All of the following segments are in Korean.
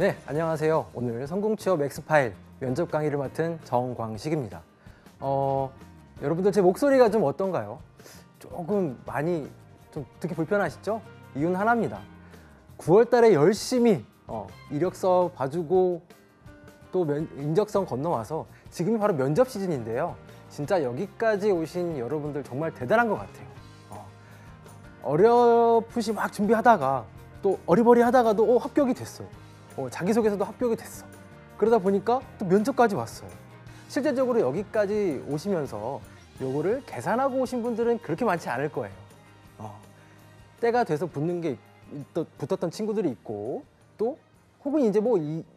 네, 안녕하세요. 오늘 성공취업 엑스파일 면접 강의를 맡은 정광식입니다. 여러분들 제 목소리가 좀 어떤가요? 조금 많이 좀 듣기 불편하시죠? 이유는 하나입니다. 9월 달에 열심히 이력서 봐주고 또 인적성 건너와서 지금이 바로 면접 시즌인데요. 진짜 여기까지 오신 여러분들 정말 대단한 것 같아요. 어렴풋이 막 준비하다가 또 어리버리하다가도 합격이 됐어요. 자기소개서도 합격이 됐어. 그러다 보니까 또 면접까지 왔어요. 실제적으로 여기까지 오시면서 요거를 계산하고 오신 분들은 그렇게 많지 않을 거예요. 때가 돼서 붙었던 친구들이 있고 또 혹은 이제 뭐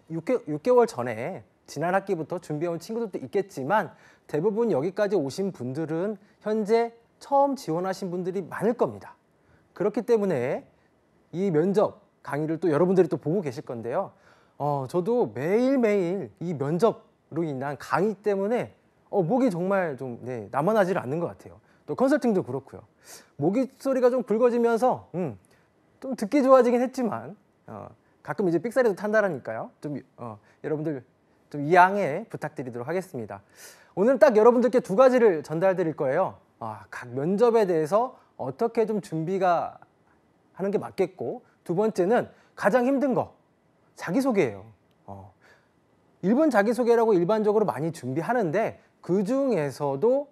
6개월 전에 지난 학기부터 준비해온 친구들도 있겠지만 대부분 여기까지 오신 분들은 현재 처음 지원하신 분들이 많을 겁니다. 그렇기 때문에 이 면접 강의를 또 여러분들이 또 보고 계실 건데요. 저도 매일매일 이 면접으로 인한 강의 때문에 목이 정말 좀 남아나질 않는 것 같아요. 또 컨설팅도 그렇고요. 목이 소리가 좀 굵어지면서 좀 듣기 좋아지긴 했지만 가끔 이제 삑사리도 탄다라니까요. 좀 여러분들 좀 이양해 부탁드리도록 하겠습니다. 오늘 딱 여러분들께 두 가지를 전달 드릴 거예요. 각 면접에 대해서 어떻게 좀 준비가 하는 게 맞겠고, 두 번째는 가장 힘든 거, 자기소개예요. 1분 자기소개라고 일반적으로 많이 준비하는데 그 중에서도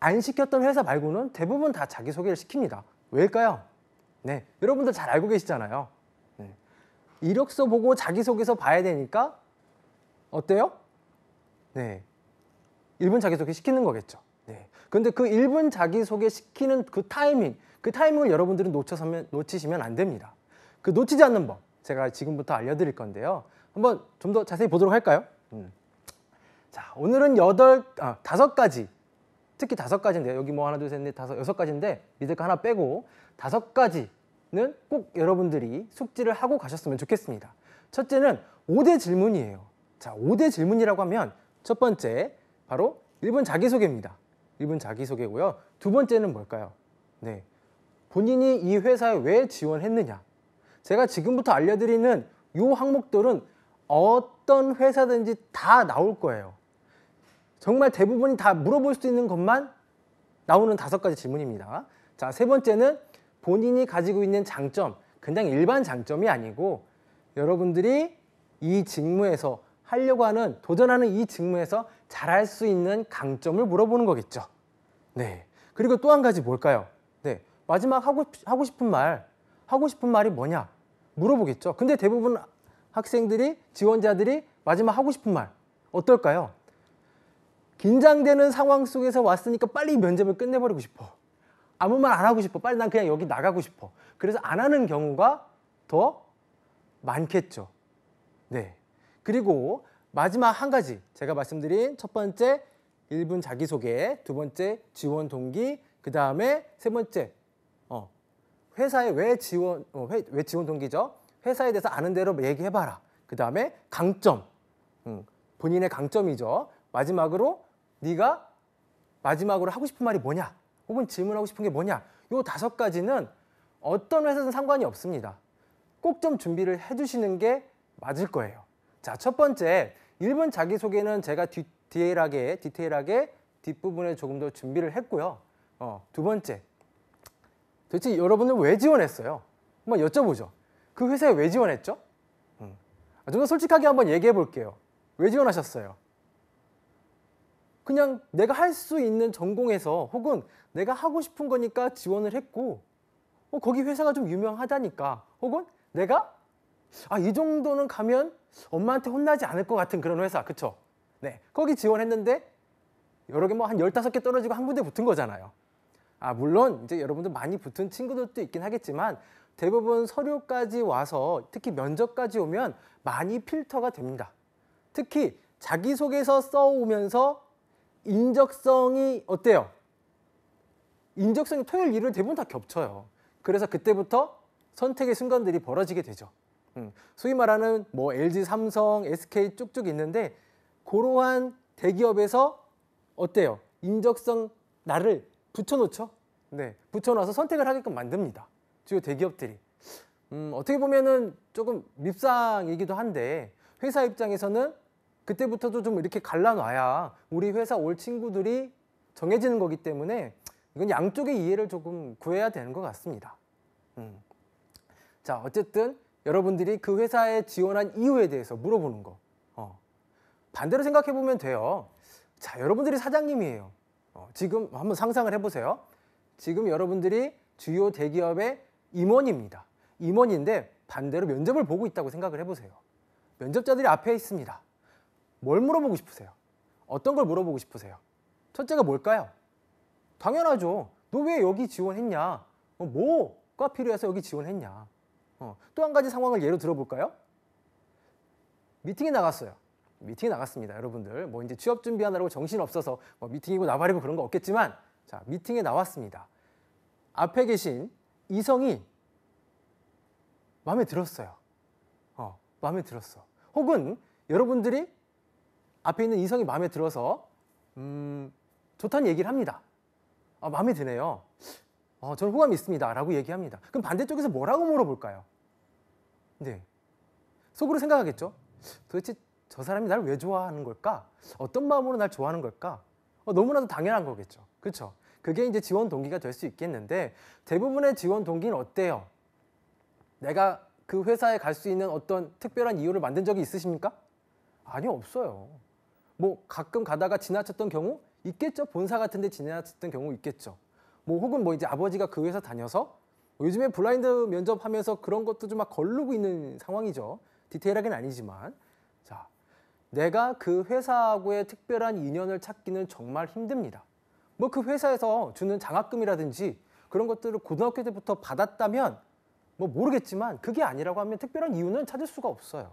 안 시켰던 회사 말고는 대부분 다 자기소개를 시킵니다. 왜일까요? 네, 여러분들 잘 알고 계시잖아요. 네. 이력서 보고 자기소개서 봐야 되니까 어때요? 네, 1분 자기소개 시키는 거겠죠. 네. 근데 그 1분 자기소개 시키는 그 타이밍을 여러분들은 놓치시면 안 됩니다. 그 놓치지 않는 법, 제가 지금부터 알려드릴 건데요. 한번 좀 더 자세히 보도록 할까요? 자, 오늘은 5가지, 특히 5가지인데요. 여기 뭐 하나, 둘, 셋, 넷, 다섯, 6가지인데 밑에 거 하나 빼고 5가지는 꼭 여러분들이 숙지를 하고 가셨으면 좋겠습니다. 첫째는 5대 질문이에요. 자, 5대 질문이라고 하면 첫 번째, 바로 1분 자기소개입니다. 1분 자기소개고요. 두 번째는 뭘까요? 네, 본인이 이 회사에 왜 지원했느냐. 제가 지금부터 알려드리는 이 항목들은 어떤 회사든지 다 나올 거예요. 정말 대부분이 다 물어볼 수 있는 것만 나오는 5가지 질문입니다. 자, 세 번째는 본인이 가지고 있는 장점, 그냥 일반 장점이 아니고 여러분들이 이 직무에서 하려고 하는, 도전하는 이 직무에서 잘할 수 있는 강점을 물어보는 거겠죠. 네. 그리고 또 한 가지 뭘까요? 네. 마지막 하고 싶은 말이 뭐냐? 물어보겠죠. 근데 대부분 학생들이, 지원자들이 마지막 하고 싶은 말 어떨까요? 긴장되는 상황 속에서 왔으니까 빨리 면접을 끝내버리고 싶어. 아무 말 안 하고 싶어. 빨리 난 그냥 여기 나가고 싶어. 그래서 안 하는 경우가 더 많겠죠. 네. 그리고 마지막 한 가지, 제가 말씀드린 첫 번째 1분 자기소개, 두 번째 지원 동기, 그 다음에 세 번째 회사에 왜 지원 동기죠? 회사에 대해서 아는 대로 얘기해봐라. 그 다음에 강점, 본인의 강점이죠. 마지막으로 네가 마지막으로 하고 싶은 말이 뭐냐? 혹은 질문하고 싶은 게 뭐냐? 요 5가지는 어떤 회사든 상관이 없습니다. 꼭 좀 준비를 해두시는 게 맞을 거예요. 자, 첫 번째 1분 자기소개는 제가 디테일하게 뒷부분에 조금 더 준비를 했고요. 두 번째, 도대체 여러분은 왜 지원했어요? 한번 여쭤보죠. 그 회사에 왜 지원했죠? 좀 더 솔직하게 한번 얘기해 볼게요. 왜 지원하셨어요? 그냥 내가 할 수 있는 전공에서 혹은 내가 하고 싶은 거니까 지원을 했고, 거기 회사가 좀 유명하다니까, 혹은 내가 이 정도는 가면 엄마한테 혼나지 않을 것 같은 그런 회사, 그쵸? 네, 거기 지원했는데 여러 개 뭐 한 15개 떨어지고 한 군데 붙은 거잖아요. 물론 이제 여러분들 많이 붙은 친구들도 있긴 하겠지만 대부분 서류까지 와서, 특히 면접까지 오면 많이 필터가 됩니다. 특히 자기소개서 써오면서 인적성이 어때요? 인적성이 토요일, 일요일 대부분 다 겹쳐요. 그래서 그때부터 선택의 순간들이 벌어지게 되죠. 소위 말하는 뭐 LG, 삼성, SK 쭉쭉 있는데 그러한 대기업에서 어때요? 인적성 나를 붙여놓죠. 네, 붙여놔서 선택을 하게끔 만듭니다. 주요 대기업들이. 어떻게 보면은 조금 밉상이기도 한데 회사 입장에서는 그때부터도 좀 이렇게 갈라놔야 우리 회사 올 친구들이 정해지는 거기 때문에 이건 양쪽의 이해를 조금 구해야 되는 것 같습니다. 자, 어쨌든 여러분들이 그 회사에 지원한 이유에 대해서 물어보는 거. 반대로 생각해 보면 돼요. 자, 여러분들이 사장님이에요. 지금 한번 상상을 해보세요. 지금 여러분들이 주요 대기업의 임원입니다. 임원인데 반대로 면접을 보고 있다고 생각을 해보세요. 면접자들이 앞에 있습니다. 뭘 물어보고 싶으세요? 어떤 걸 물어보고 싶으세요? 첫째가 뭘까요? 당연하죠. 너 왜 여기 지원했냐? 뭐가 필요해서 여기 지원했냐? 또 한 가지 상황을 예로 들어볼까요? 미팅에 나갔어요. 미팅에 나갔습니다. 여러분들 뭐 이제 취업 준비하느라고 정신 없어서 뭐 미팅이고 나발이고 그런 거 없겠지만, 자, 미팅에 나왔습니다. 앞에 계신 이성이 마음에 들었어요. 마음에 들었어. 혹은 여러분들이 앞에 있는 이성이 마음에 들어서 좋다는 얘기를 합니다. 마음에 드네요. 저는 호감이 있습니다. 라고 얘기합니다. 그럼 반대쪽에서 뭐라고 물어볼까요? 네. 속으로 생각하겠죠? 도대체 저 사람이 나를 왜 좋아하는 걸까? 어떤 마음으로 날 좋아하는 걸까? 너무나도 당연한 거겠죠. 그렇죠? 그게 이제 지원 동기가 될 수 있겠는데, 대부분의 지원 동기는 어때요? 내가 그 회사에 갈 수 있는 어떤 특별한 이유를 만든 적이 있으십니까? 아니요, 없어요. 뭐 가끔 가다가 지나쳤던 경우 있겠죠. 본사 같은 데 지나쳤던 경우 있겠죠. 뭐 혹은 뭐 이제 아버지가 그 회사 다녀서 요즘에 블라인드 면접하면서 그런 것도 좀 막 거르고 있는 상황이죠. 디테일하게는 아니지만. 자, 내가 그 회사하고의 특별한 인연을 찾기는 정말 힘듭니다. 뭐 그 회사에서 주는 장학금이라든지 그런 것들을 고등학교 때부터 받았다면 뭐 모르겠지만, 그게 아니라고 하면 특별한 이유는 찾을 수가 없어요.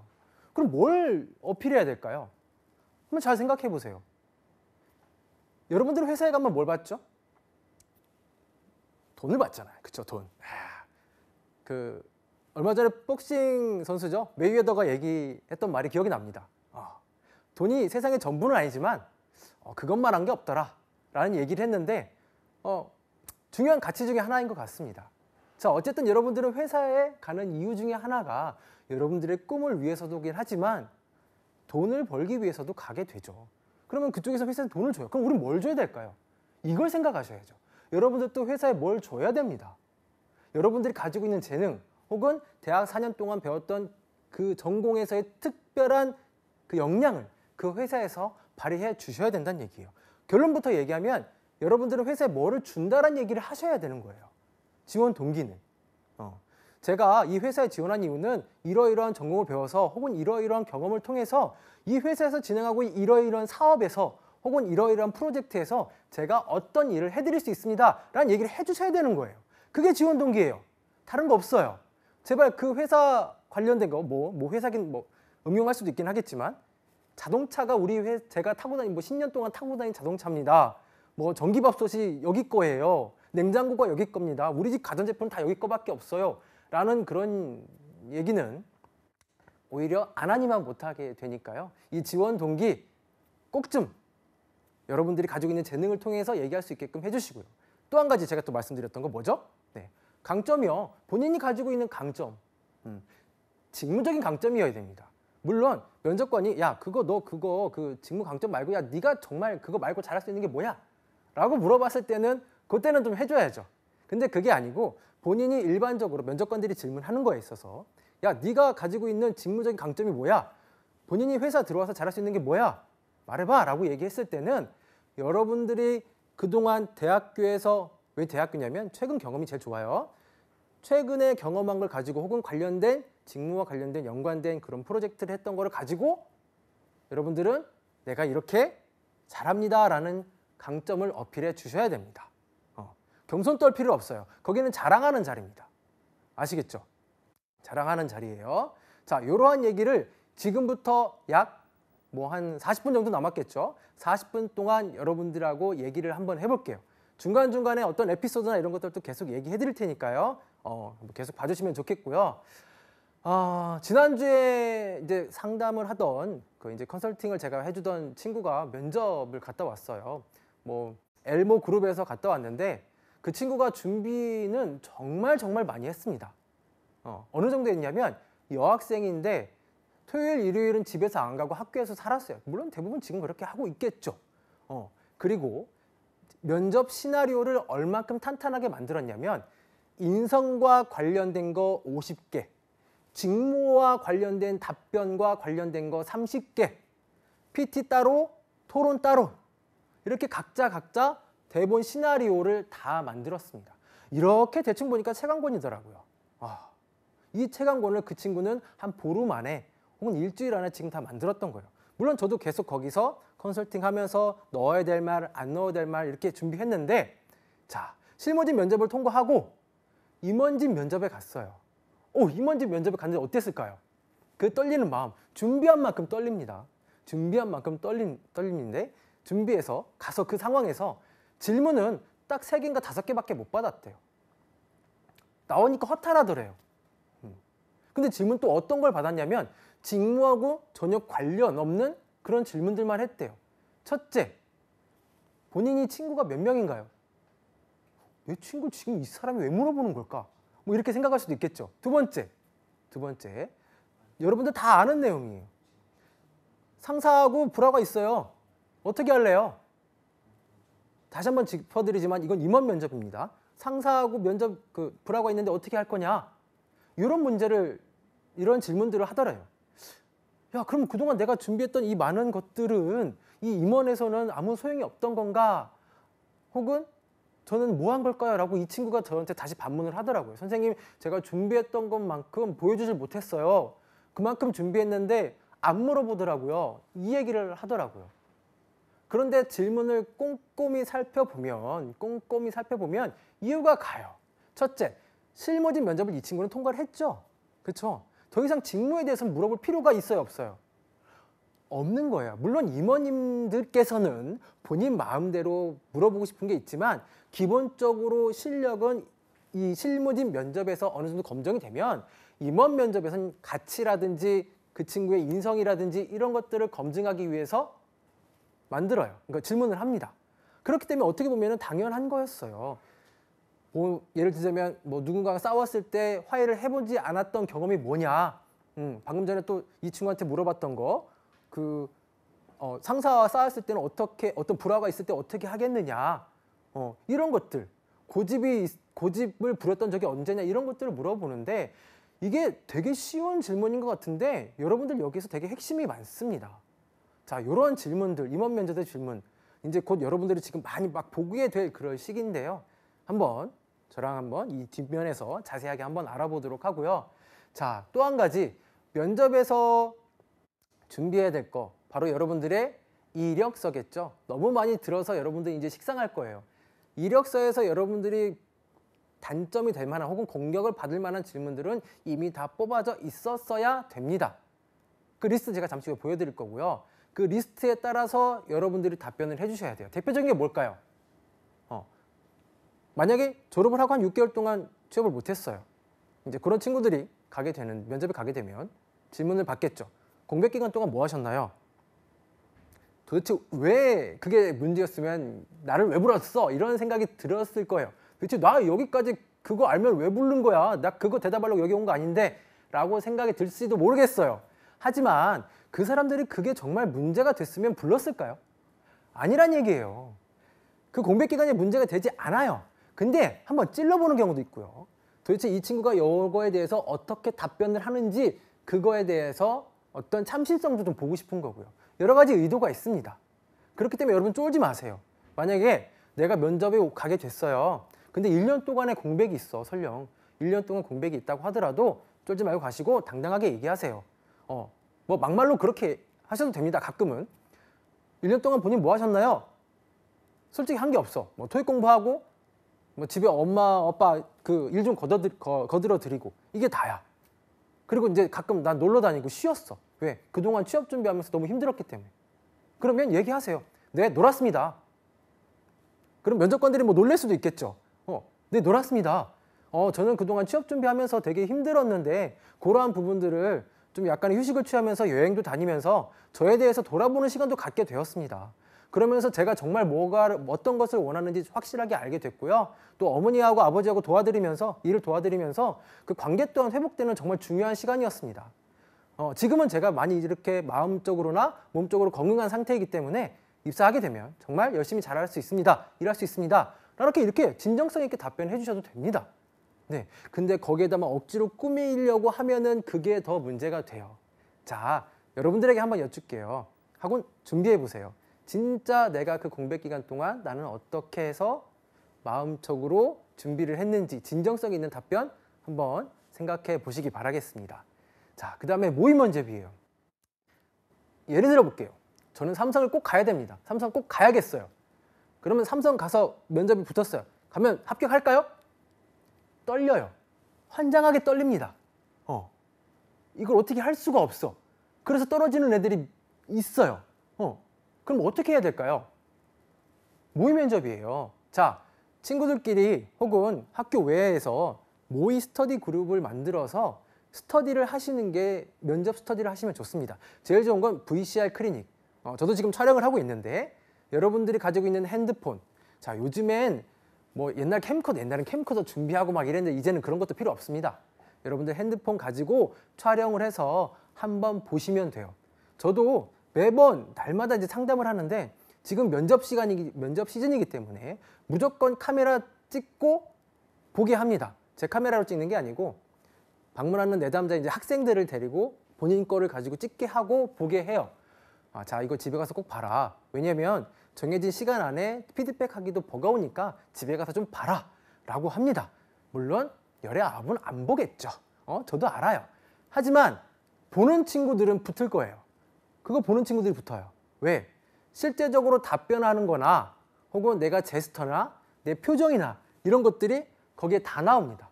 그럼 뭘 어필해야 될까요? 한번 잘 생각해 보세요. 여러분들 회사에 가면 뭘 받죠? 돈을 받잖아요. 그쵸? 돈. 얼마 전에 복싱 선수죠, 메이웨더가 얘기했던 말이 기억이 납니다. 돈이 세상의 전부는 아니지만 그것만 한 게 없더라 라는 얘기를 했는데, 중요한 가치 중에 하나인 것 같습니다. 자, 어쨌든 여러분들은 회사에 가는 이유 중에 하나가 여러분들의 꿈을 위해서도긴 하지만 돈을 벌기 위해서도 가게 되죠. 그러면 그쪽에서 회사에 돈을 줘요. 그럼 우리는 뭘 줘야 될까요? 이걸 생각하셔야죠. 여러분들도 회사에 뭘 줘야 됩니다. 여러분들이 가지고 있는 재능, 혹은 대학 4년 동안 배웠던 그 전공에서의 특별한 그 역량을 그 회사에서 발휘해 주셔야 된다는 얘기예요. 결론부터 얘기하면 여러분들은 회사에 뭐를 준다는 얘기를 하셔야 되는 거예요. 지원 동기는. 제가 이 회사에 지원한 이유는 이러이러한 전공을 배워서, 혹은 이러이러한 경험을 통해서 이 회사에서 진행하고 이러이러한 사업에서, 혹은 이러이러한 프로젝트에서 제가 어떤 일을 해드릴 수 있습니다 라는 얘기를 해주셔야 되는 거예요. 그게 지원 동기예요. 다른 거 없어요. 제발 그 회사 관련된 거, 뭐 회사긴 뭐 음용할 수도 있긴 하겠지만, 자동차가 제가 타고 다닌 10년 동안 타고 다닌 자동차입니다. 뭐 전기밥솥이 여기 거예요. 냉장고가 여기 겁니다. 우리 집 가전제품 다 여기 거밖에 없어요. 라는 그런 얘기는 오히려 안 하니만 못하게 되니까요. 이 지원 동기 꼭 좀 여러분들이 가지고 있는 재능을 통해서 얘기할 수 있게끔 해주시고요. 또 한 가지 제가 또 말씀드렸던 거 뭐죠? 네, 강점이요. 본인이 가지고 있는 강점, 직무적인 강점이어야 됩니다. 물론 면접관이 야 너 그 직무 강점 말고 야 네가 정말 그거 말고 잘할 수 있는 게 뭐야? 라고 물어봤을 때는 그때는 좀 해줘야죠. 근데 그게 아니고 본인이 일반적으로 면접관들이 질문하는 거에 있어서 야 네가 가지고 있는 직무적인 강점이 뭐야? 본인이 회사 들어와서 잘할 수 있는 게 뭐야? 말해봐 라고 얘기했을 때는 여러분들이 그동안 대학교에서, 왜 대학교냐면 최근 경험이 제일 좋아요. 최근에 경험한 걸 가지고, 혹은 관련된 직무와 관련된 연관된 그런 프로젝트를 했던 거를 가지고 여러분들은 내가 이렇게 잘합니다 라는 강점을 어필해 주셔야 됩니다. 겸손 떨 필요 없어요. 거기는 자랑하는 자리입니다. 아시겠죠? 자랑하는 자리예요. 자, 이러한 얘기를 지금부터 약 한 40분 정도 남았겠죠? 40분 동안 여러분들하고 얘기를 한번 해볼게요. 중간중간에 어떤 에피소드나 이런 것들도 계속 얘기해 드릴 테니까요. 계속 봐주시면 좋겠고요. 지난주에 이제 상담을 하던 그 이제 컨설팅을 제가 해주던 친구가 면접을 갔다 왔어요. 엘모 그룹에서 갔다 왔는데 그 친구가 준비는 정말 많이 했습니다. 어느 정도 했냐면 여학생인데 토요일, 일요일은 집에서 안 가고 학교에서 살았어요. 물론 대부분 지금 그렇게 하고 있겠죠. 그리고 면접 시나리오를 얼만큼 탄탄하게 만들었냐면 인성과 관련된 거 50개, 직무와 관련된 답변과 관련된 거 30개, PT 따로, 토론 따로 이렇게 각자 대본 시나리오를 다 만들었습니다. 이렇게 대충 보니까 최강권이더라고요. 이 최강권을 그 친구는 한 보름 안에 혹은 일주일 안에 지금 다 만들었던 거예요. 물론 저도 계속 거기서 컨설팅하면서 넣어야 될 말, 안 넣어야 될 말 이렇게 준비했는데 자, 실무진 면접을 통과하고 임원진 면접에 갔어요. 임원진 면접에 갔는데 어땠을까요? 그 떨리는 마음, 준비한 만큼 떨립니다. 준비한 만큼 떨리는데 준비해서 가서 그 상황에서 질문은 딱 3개인가 5개밖에 못 받았대요. 나오니까 허탈하더래요. 근데 질문 또 어떤 걸 받았냐면 직무하고 전혀 관련 없는 그런 질문들만 했대요. 첫째, 본인이 친구가 몇 명인가요? 내 친구 지금 이 사람이 왜 물어보는 걸까? 뭐 이렇게 생각할 수도 있겠죠. 두 번째, 여러분들 다 아는 내용이에요. 상사하고 불화가 있어요. 어떻게 할래요? 다시 한번 짚어드리지만 이건 임원 면접입니다. 상사하고 면접 불화가 있는데 어떻게 할 거냐? 이런 질문들을 하더래요. 야, 그럼 그동안 내가 준비했던 이 많은 것들은 이 임원에서는 아무 소용이 없던 건가? 혹은 저는 뭐 한 걸까요? 라고 이 친구가 저한테 다시 반문을 하더라고요. 선생님, 제가 준비했던 것만큼 보여주질 못했어요. 그만큼 준비했는데 안 물어보더라고요. 이 얘기를 하더라고요. 그런데 질문을 꼼꼼히 살펴보면 이유가 가요. 첫째, 실무진 면접을 이 친구는 통과를 했죠. 그렇죠? 더 이상 직무에 대해서 물어볼 필요가 있어요, 없어요? 없는 거예요. 물론 임원님들께서는 본인 마음대로 물어보고 싶은 게 있지만 기본적으로 실력은 이 실무진 면접에서 어느 정도 검증이 되면 임원 면접에서는 가치라든지 그 친구의 인성이라든지 이런 것들을 검증하기 위해서 만들어요. 그러니까 질문을 합니다. 그렇기 때문에 어떻게 보면 당연한 거였어요. 예를 들자면 누군가가 싸웠을 때 화해를 해보지 않았던 경험이 뭐냐. 방금 전에 또 이 친구한테 물어봤던 거, 상사와 싸웠을 때는 어떤 불화가 있을 때 어떻게 하겠느냐. 이런 것들, 고집을 부렸던 적이 언제냐 이런 것들을 물어보는데 이게 되게 쉬운 질문인 것 같은데 여러분들 여기서 되게 핵심이 많습니다. 자, 이런 질문들, 임원 면접의 질문, 이제 곧 여러분들이 지금 많이 막 보게 될 그럴 시기인데요. 저랑 한번 이 뒷면에서 자세하게 한번 알아보도록 하고요. 자, 또 한 가지 면접에서 준비해야 될 거 바로 여러분들의 이력서겠죠. 너무 많이 들어서 여러분들이 이제 식상할 거예요. 이력서에서 여러분들이 단점이 될 만한 혹은 공격을 받을 만한 질문들은 이미 다 뽑아져 있었어야 됩니다. 그 리스트 제가 잠시 후에 보여드릴 거고요. 그 리스트에 따라서 여러분들이 답변을 해주셔야 돼요. 대표적인 게 뭘까요? 만약에 졸업을 하고 한 6개월 동안 취업을 못했어요. 이제 그런 친구들이 면접에 가게 되면 질문을 받겠죠. 공백 기간 동안 뭐 하셨나요? 도대체 왜 그게 문제였으면 나를 왜 불렀어? 이런 생각이 들었을 거예요. 도대체 나 여기까지 그거 알면 왜 부른 거야? 나 그거 대답하려고 여기 온 거 아닌데? 라고 생각이 들지도 모르겠어요. 하지만 그 사람들이 그게 정말 문제가 됐으면 불렀을까요? 아니란 얘기예요. 그 공백 기간이 문제가 되지 않아요. 근데 한번 찔러보는 경우도 있고요. 도대체 이 친구가 이거에 대해서 어떻게 답변을 하는지 그거에 대해서 어떤 참신성도 좀 보고 싶은 거고요. 여러 가지 의도가 있습니다. 그렇기 때문에 여러분 쫄지 마세요. 만약에 내가 면접에 가게 됐어요. 근데 1년 동안의 공백이 있어, 설령. 1년 동안 공백이 있다고 하더라도 쫄지 말고 가시고 당당하게 얘기하세요. 막말로 그렇게 하셔도 됩니다, 가끔은. 1년 동안 본인 뭐 하셨나요? 솔직히 한 게 없어. 토익 공부하고 집에 엄마, 아빠 그 일 좀 거들어 드리고 이게 다야. 그리고 이제 가끔 난 놀러 다니고 쉬었어. 왜? 그동안 취업 준비하면서 너무 힘들었기 때문에. 그러면 얘기하세요. 네, 놀았습니다. 그럼 면접관들이 놀랄 수도 있겠죠. 네, 놀았습니다. 저는 그동안 취업 준비하면서 되게 힘들었는데 그러한 부분들을 좀 약간의 휴식을 취하면서 여행도 다니면서 저에 대해서 돌아보는 시간도 갖게 되었습니다. 그러면서 제가 정말 어떤 것을 원하는지 확실하게 알게 됐고요. 또 어머니하고 아버지하고 일을 도와드리면서 그 관계 또한 회복되는 정말 중요한 시간이었습니다. 지금은 제가 많이 이렇게 마음적으로나 몸적으로 건강한 상태이기 때문에 입사하게 되면 정말 열심히 잘할 수 있습니다. 일할 수 있습니다. 이렇게 진정성 있게 답변해 주셔도 됩니다. 네, 근데 거기에다만 억지로 꾸미려고 하면은 그게 더 문제가 돼요. 자, 여러분들에게 한번 여쭙게요. 학원 준비해 보세요. 진짜 내가 그 공백 기간 동안 나는 어떻게 해서 마음적으로 준비를 했는지 진정성 있는 답변 한번 생각해 보시기 바라겠습니다. 자, 그 다음에 모의 면접이에요. 예를 들어 볼게요. 저는 삼성을 꼭 가야 됩니다. 삼성 꼭 가야겠어요. 그러면 삼성 가서 면접이 붙었어요. 가면 합격할까요? 떨려요. 환장하게 떨립니다. 이걸 어떻게 할 수가 없어. 그래서 떨어지는 애들이 있어요. 그럼 어떻게 해야 될까요? 모의 면접이에요. 자, 친구들끼리 혹은 학교 외에서 모의 스터디 그룹을 만들어서 스터디를 하시는 게 면접 스터디를 하시면 좋습니다. 제일 좋은 건 VCR 클리닉. 저도 지금 촬영을 하고 있는데 여러분들이 가지고 있는 핸드폰. 자, 요즘엔 뭐 옛날엔 캠코더 준비하고 막 이랬는데 이제는 그런 것도 필요 없습니다. 여러분들 핸드폰 가지고 촬영을 해서 한번 보시면 돼요. 저도 매번 날마다 이제 상담을 하는데 지금 면접 시즌이기 때문에 무조건 카메라 찍고 보게 합니다. 제 카메라로 찍는 게 아니고 방문하는 내담자 이제 학생들을 데리고 본인 거를 가지고 찍게 하고 보게 해요. 자, 이거 집에 가서 꼭 봐라. 왜냐면 정해진 시간 안에 피드백하기도 버거우니까 집에 가서 좀 봐라 라고 합니다. 물론 열의 아홉은 안 보겠죠. 저도 알아요. 하지만 보는 친구들은 붙을 거예요. 그거 보는 친구들이 붙어요. 왜? 실제적으로 답변하는 거나 혹은 내가 제스처나 내 표정이나 이런 것들이 거기에 다 나옵니다.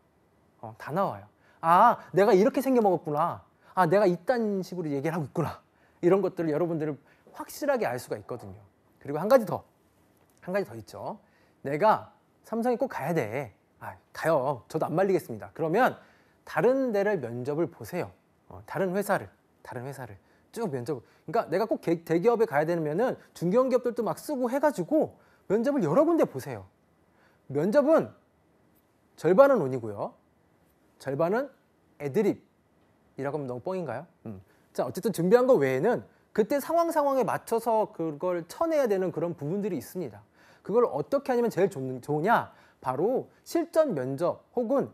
다 나와요. 아, 내가 이렇게 생겨 먹었구나. 아, 내가 이딴 식으로 얘기를 하고 있구나. 이런 것들을 여러분들은 확실하게 알 수가 있거든요. 그리고 한 가지 더 있죠. 내가 삼성에 꼭 가야 돼. 가요. 저도 안 말리겠습니다. 그러면 다른 데를 면접을 보세요. 다른 회사를 쭉 면접. 그러니까 내가 꼭 대기업에 가야 되면은 중견 기업들도 막 쓰고 해가지고 면접을 여러 군데 보세요. 면접은 절반은 운이고요. 절반은 애드립이라고 하면 너무 뻥인가요? 자, 어쨌든 준비한 거 외에는 그때 상황에 맞춰서 그걸 쳐내야 되는 그런 부분들이 있습니다. 그걸 어떻게 하냐면 제일 좋으냐? 바로 실전 면접 혹은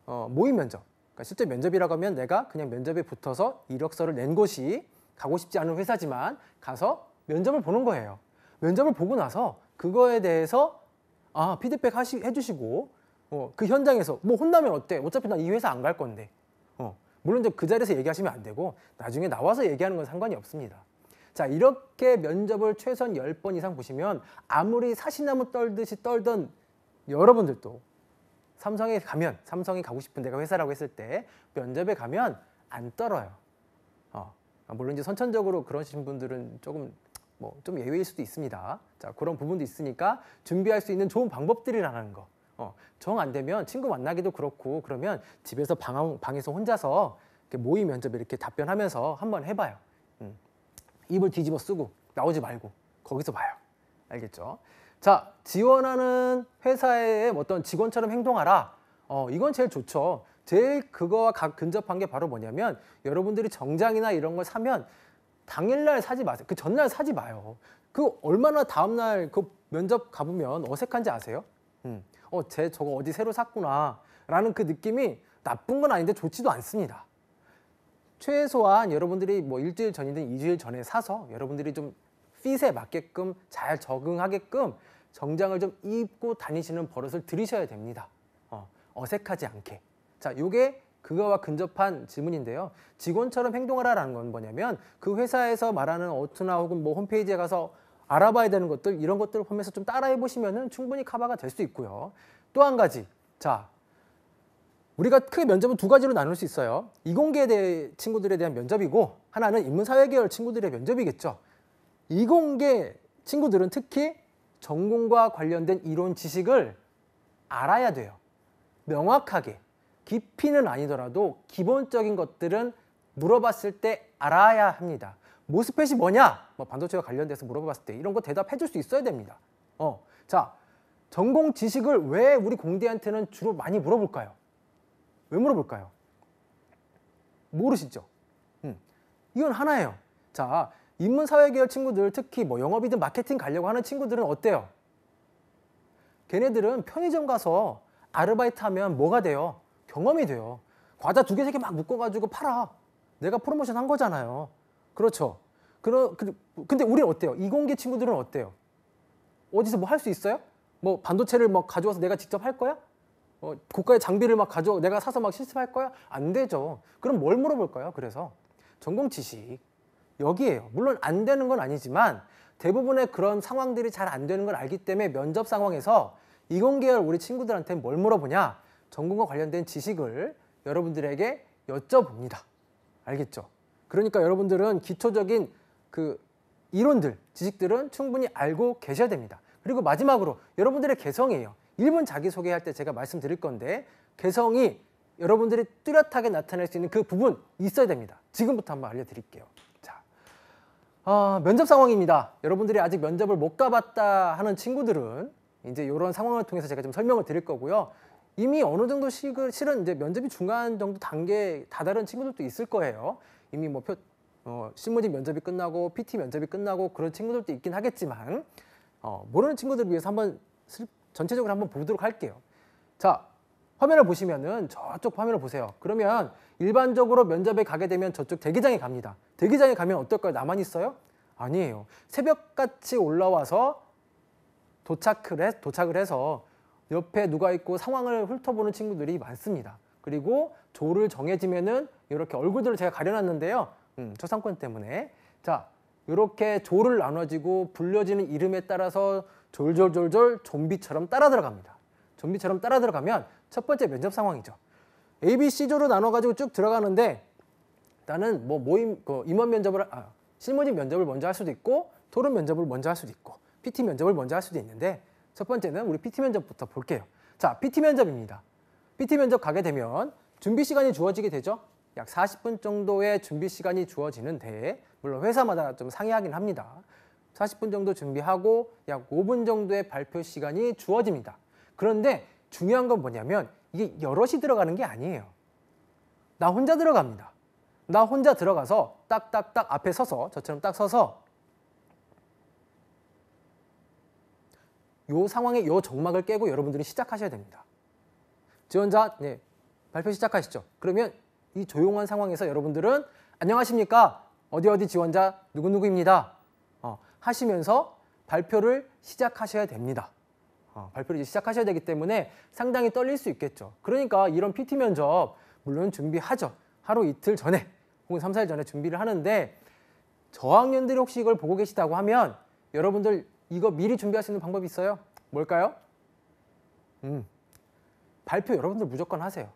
모의 면접. 그러니까 실전 면접이라고 하면 내가 그냥 면접에 붙어서 이력서를 낸 곳이 가고 싶지 않은 회사지만 가서 면접을 보는 거예요. 면접을 보고 나서 그거에 대해서 피드백 해주시고 그 현장에서 뭐 혼나면 어때? 어차피 난 이 회사 안 갈 건데. 물론 이제 그 자리에서 얘기하시면 안 되고 나중에 나와서 얘기하는 건 상관이 없습니다. 자, 이렇게 면접을 최소한 10번 이상 보시면 아무리 사시나무 떨듯이 떨던 여러분들도 삼성이 가고 싶은 데가 회사라고 했을 때 면접에 가면 안 떨어요. 물론 이제 선천적으로 그러신 분들은 조금 좀 예외일 수도 있습니다. 자, 그런 부분도 있으니까 준비할 수 있는 좋은 방법들이라는 거. 정 안 되면 친구 만나기도 그렇고 그러면 집에서 방에서 혼자서 이렇게 모의 면접 이렇게 답변하면서 한번 해봐요. 입을 뒤집어 쓰고 나오지 말고 거기서 봐요. 알겠죠? 자, 지원하는 회사의 어떤 직원처럼 행동하라. 이건 제일 좋죠. 제일 그거와 근접한 게 바로 뭐냐면 여러분들이 정장이나 이런 걸 사면 당일날 사지 마세요. 그 전날 사지 마요. 그 얼마나 다음날 그 면접 가보면 어색한지 아세요? 쟤 저거 어디 새로 샀구나 라는 그 느낌이 나쁜 건 아닌데 좋지도 않습니다. 최소한 여러분들이 뭐 일주일 전이든 2주일 전에 사서 여러분들이 좀 핏에 맞게끔 잘 적응하게끔 정장을 좀 입고 다니시는 버릇을 들이셔야 됩니다. 어색하지 않게. 자, 요게 그거와 근접한 질문인데요. 직원처럼 행동하라라는 건 뭐냐면 그 회사에서 말하는 어투나 혹은 뭐 홈페이지에 가서 알아봐야 되는 것들 이런 것들을 보면서 좀 따라해 보시면은 충분히 커버가 될 수 있고요. 또 한 가지. 자, 우리가 크게 면접은 두 가지로 나눌 수 있어요. 이공계 친구들에 대한 면접이고 하나는 인문사회 계열 친구들의 면접이겠죠. 이공계 친구들은 특히 전공과 관련된 이론 지식을 알아야 돼요. 명확하게. 깊이는 아니더라도 기본적인 것들은 물어봤을 때 알아야 합니다. 모스펫이 뭐냐? 뭐 반도체와 관련돼서 물어봤을 때 이런 거 대답해 줄 수 있어야 됩니다. 자, 전공 지식을 왜 우리 공대한테는 주로 많이 물어볼까요? 왜 물어볼까요? 모르시죠? 이건 하나예요. 자, 인문사회계열 친구들, 특히 뭐 영업이든 마케팅 가려고 하는 친구들은 어때요? 걔네들은 편의점 가서 아르바이트 하면 뭐가 돼요? 경험이 돼요. 과자 2개, 3개 막 묶어가지고 팔아. 내가 프로모션 한 거잖아요. 그렇죠? 근데 우리는 어때요? 이공계 친구들은 어때요? 어디서 뭐 할 수 있어요? 뭐 반도체를 막 가져와서 내가 직접 할 거야? 고가의 장비를 막 내가 사서 막 실습할 거야? 안 되죠. 그럼 뭘 물어볼까요? 그래서 전공 지식 여기에요. 물론 안 되는 건 아니지만 대부분의 그런 상황들이 잘 안 되는 걸 알기 때문에 면접 상황에서 이공계열 우리 친구들한테 뭘 물어보냐? 전공과 관련된 지식을 여러분들에게 여쭤봅니다. 알겠죠? 그러니까 여러분들은 기초적인 그 이론들, 지식들은 충분히 알고 계셔야 됩니다. 그리고 마지막으로 여러분들의 개성이에요. 1분 자기소개할 때 제가 말씀드릴 건데 개성이 여러분들이 뚜렷하게 나타낼 수 있는 그 부분 있어야 됩니다. 지금부터 한번 알려드릴게요. 자, 면접 상황입니다. 여러분들이 아직 면접을 못 가봤다 하는 친구들은 이제 이런 상황을 통해서 제가 좀 설명을 드릴 거고요. 이미 어느 정도 실은 이제 면접이 중간 정도 단계에 다다른 친구들도 있을 거예요. 이미 뭐 실무진 면접이 끝나고 PT 면접이 끝나고 그런 친구들도 있긴 하겠지만 모르는 친구들을 위해서 한번 전체적으로 한번 보도록 할게요. 자, 화면을 보시면은 저쪽 화면을 보세요. 그러면 일반적으로 면접에 가게 되면 저쪽 대기장에 갑니다. 대기장에 가면 어떨까요? 나만 있어요? 아니에요. 새벽같이 올라와서 도착을 해서 옆에 누가 있고 상황을 훑어보는 친구들이 많습니다. 그리고 조를 정해지면은 이렇게 얼굴들을 제가 가려놨는데요. 초상권 때문에. 자, 이렇게 조를 나눠지고 불려지는 이름에 따라서 졸졸졸졸 좀비처럼 따라 들어갑니다. 좀비처럼 따라 들어가면 첫 번째 면접 상황이죠. A, B, C조로 나눠가지고 쭉 들어가는데 나는 뭐 임원 면접을, 실무진 면접을 먼저 할 수도 있고 토론 면접을 먼저 할 수도 있고 PT 면접을 먼저 할 수도 있는데 첫 번째는 우리 PT 면접부터 볼게요. 자, PT 면접입니다. PT 면접 가게 되면 준비 시간이 주어지게 되죠. 약 40분 정도의 준비 시간이 주어지는데 물론 회사마다 좀 상이하긴 합니다. 40분 정도 준비하고 약 5분 정도의 발표 시간이 주어집니다. 그런데 중요한 건 뭐냐면 이게 여럿이 들어가는 게 아니에요. 나 혼자 들어갑니다. 나 혼자 들어가서 딱딱딱 앞에 서서 저처럼 딱 서서 요 상황에 요 정막을 깨고 여러분들이 시작하셔야 됩니다. 지원자, 네, 발표 시작하시죠. 그러면 이 조용한 상황에서 여러분들은 안녕하십니까? 어디 지원자 누구누구입니다. 하시면서 발표를 시작하셔야 됩니다. 발표를 이제 시작하셔야 되기 때문에 상당히 떨릴 수 있겠죠. 그러니까 이런 PT 면접 물론 준비하죠. 하루 이틀 전에 혹은 3, 4일 전에 준비를 하는데 저학년들이 혹시 이걸 보고 계시다고 하면 여러분들 이거 미리 준비할 수 있는 방법이 있어요? 뭘까요? 발표 여러분들 무조건 하세요.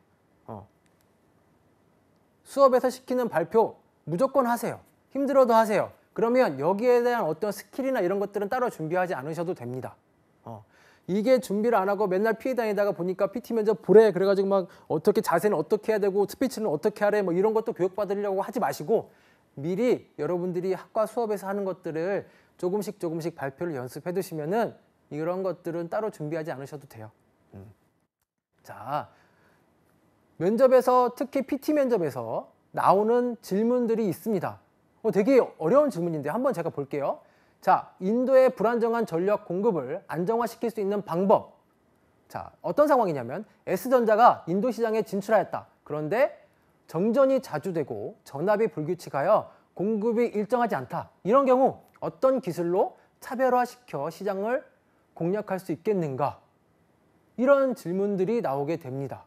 수업에서 시키는 발표 무조건 하세요. 힘들어도 하세요. 그러면 여기에 대한 어떤 스킬이나 이런 것들은 따로 준비하지 않으셔도 됩니다. 이게 준비를 안 하고 맨날 피해 다니다가 보니까 PT 면접 보래 그래가지고 막 어떻게 자세는 어떻게 해야 되고 스피치는 어떻게 하래 뭐 이런 것도 교육받으려고 하지 마시고 미리 여러분들이 학과 수업에서 하는 것들을 조금씩 발표를 연습해 두시면은 이런 것들은 따로 준비하지 않으셔도 돼요. 자, 면접에서 특히 PT 면접에서 나오는 질문들이 있습니다. 되게 어려운 질문인데 한번 제가 볼게요. 자, 인도의 불안정한 전력 공급을 안정화시킬 수 있는 방법. 자, 어떤 상황이냐면 S전자가 인도 시장에 진출하였다. 그런데 정전이 자주 되고 전압이 불규칙하여 공급이 일정하지 않다. 이런 경우 어떤 기술로 차별화시켜 시장을 공략할 수 있겠는가? 이런 질문들이 나오게 됩니다.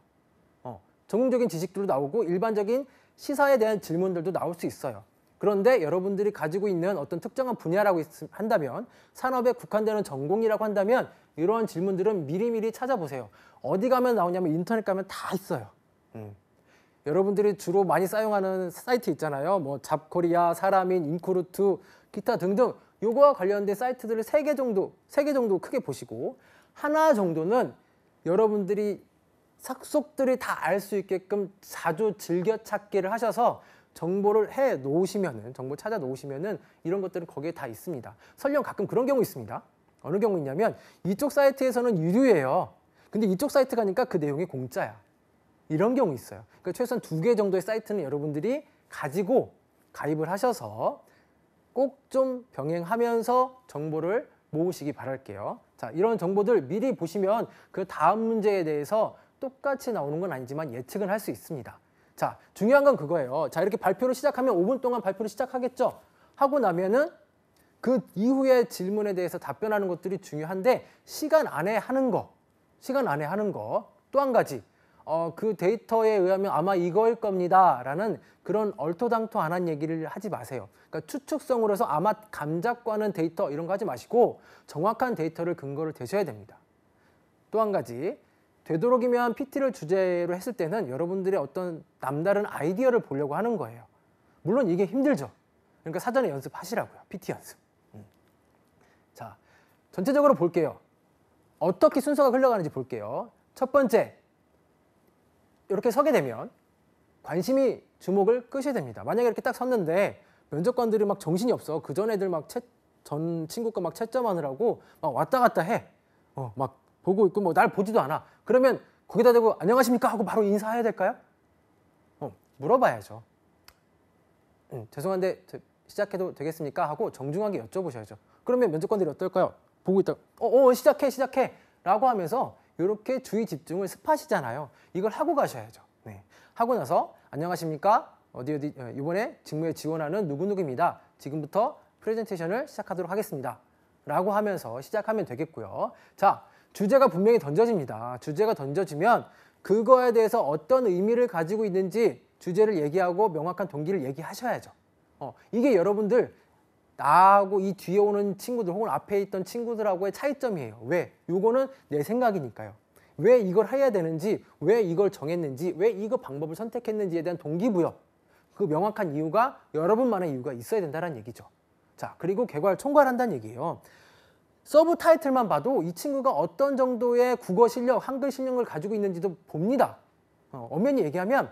전공적인 지식들도 나오고 일반적인 시사에 대한 질문들도 나올 수 있어요. 그런데 여러분들이 가지고 있는 어떤 특정한 분야라고 한다면 산업에 국한되는 전공이라고 한다면 이러한 질문들은 미리미리 찾아보세요. 어디 가면 나오냐면 인터넷 가면 다 있어요. 여러분들이 주로 많이 사용하는 사이트 있잖아요. 뭐 잡코리아, 사라민, 인코루트, 기타 등등 요거와 관련된 사이트들을 3개 정도 크게 보시고 하나 정도는 여러분들이 삭속들이 다 알 수 있게끔 자주 즐겨찾기를 하셔서 정보를 해 놓으시면은, 정보 찾아 놓으시면은 이런 것들은 거기에 다 있습니다. 설령 가끔 그런 경우 있습니다. 어느 경우 있냐면 이쪽 사이트에서는 유료예요. 근데 이쪽 사이트 가니까 그 내용이 공짜야. 이런 경우 있어요. 그러니까 최소한 2개 정도의 사이트는 여러분들이 가지고 가입을 하셔서 꼭 좀 병행하면서 정보를 모으시기 바랄게요. 자, 이런 정보들 미리 보시면 그 다음 문제에 대해서 똑같이 나오는 건 아니지만 예측은 할 수 있습니다. 자, 중요한 건 그거예요. 자, 이렇게 발표를 시작하면 5분 동안 발표를 시작하겠죠. 하고 나면은 그 이후에 질문에 대해서 답변하는 것들이 중요한데 시간 안에 하는 거, 또 한 가지, 그 데이터에 의하면 아마 이거일 겁니다 라는 그런 얼토당토안한 얘기를 하지 마세요. 그러니까 추측성으로 해서 아마 감잡과는 데이터 이런 거 하지 마시고 정확한 데이터를 근거를 대셔야 됩니다. 또 한 가지, 되도록이면 PT를 주제로 했을 때는 여러분들의 어떤 남다른 아이디어를 보려고 하는 거예요. 물론 이게 힘들죠. 그러니까 사전에 연습하시라고요. PT 연습. 자, 전체적으로 볼게요. 어떻게 순서가 흘러가는지 볼게요. 첫 번째, 이렇게 서게 되면 관심이 주목을 끄셔야 됩니다. 만약에 이렇게 딱 섰는데 면접관들이 막 정신이 없어. 그 전 애들 막 전 친구가 막 채점하느라고 막 왔다 갔다 해. 막 보고 있고 뭐 날 보지도 않아. 그러면 거기다 대고 안녕하십니까 하고 바로 인사해야 될까요? 물어봐야죠. 죄송한데 시작해도 되겠습니까? 하고 정중하게 여쭤보셔야죠. 그러면 면접관들이 어떨까요? 보고 있다. 시작해 라고 하면서 이렇게 주의 집중을 습하시잖아요. 이걸 하고 가셔야죠. 네. 하고 나서 안녕하십니까? 어디 이번에 직무에 지원하는 누구누구입니다. 지금부터 프레젠테이션을 시작하도록 하겠습니다. 라고 하면서 시작하면 되겠고요. 자, 주제가 분명히 던져집니다. 주제가 던져지면 그거에 대해서 어떤 의미를 가지고 있는지 주제를 얘기하고 명확한 동기를 얘기하셔야죠. 이게 여러분들 나하고 이 뒤에 오는 친구들 혹은 앞에 있던 친구들하고의 차이점이에요. 왜? 요거는 내 생각이니까요. 왜 이걸 해야 되는지, 왜 이걸 정했는지, 왜 이거 방법을 선택했는지에 대한 동기부여. 그 명확한 이유가 여러분만의 이유가 있어야 된다는 얘기죠. 자, 그리고 개괄 총괄한다는 얘기예요. 서브 타이틀만 봐도 이 친구가 어떤 정도의 국어 실력, 한글 실력을 가지고 있는지도 봅니다. 엄연히 얘기하면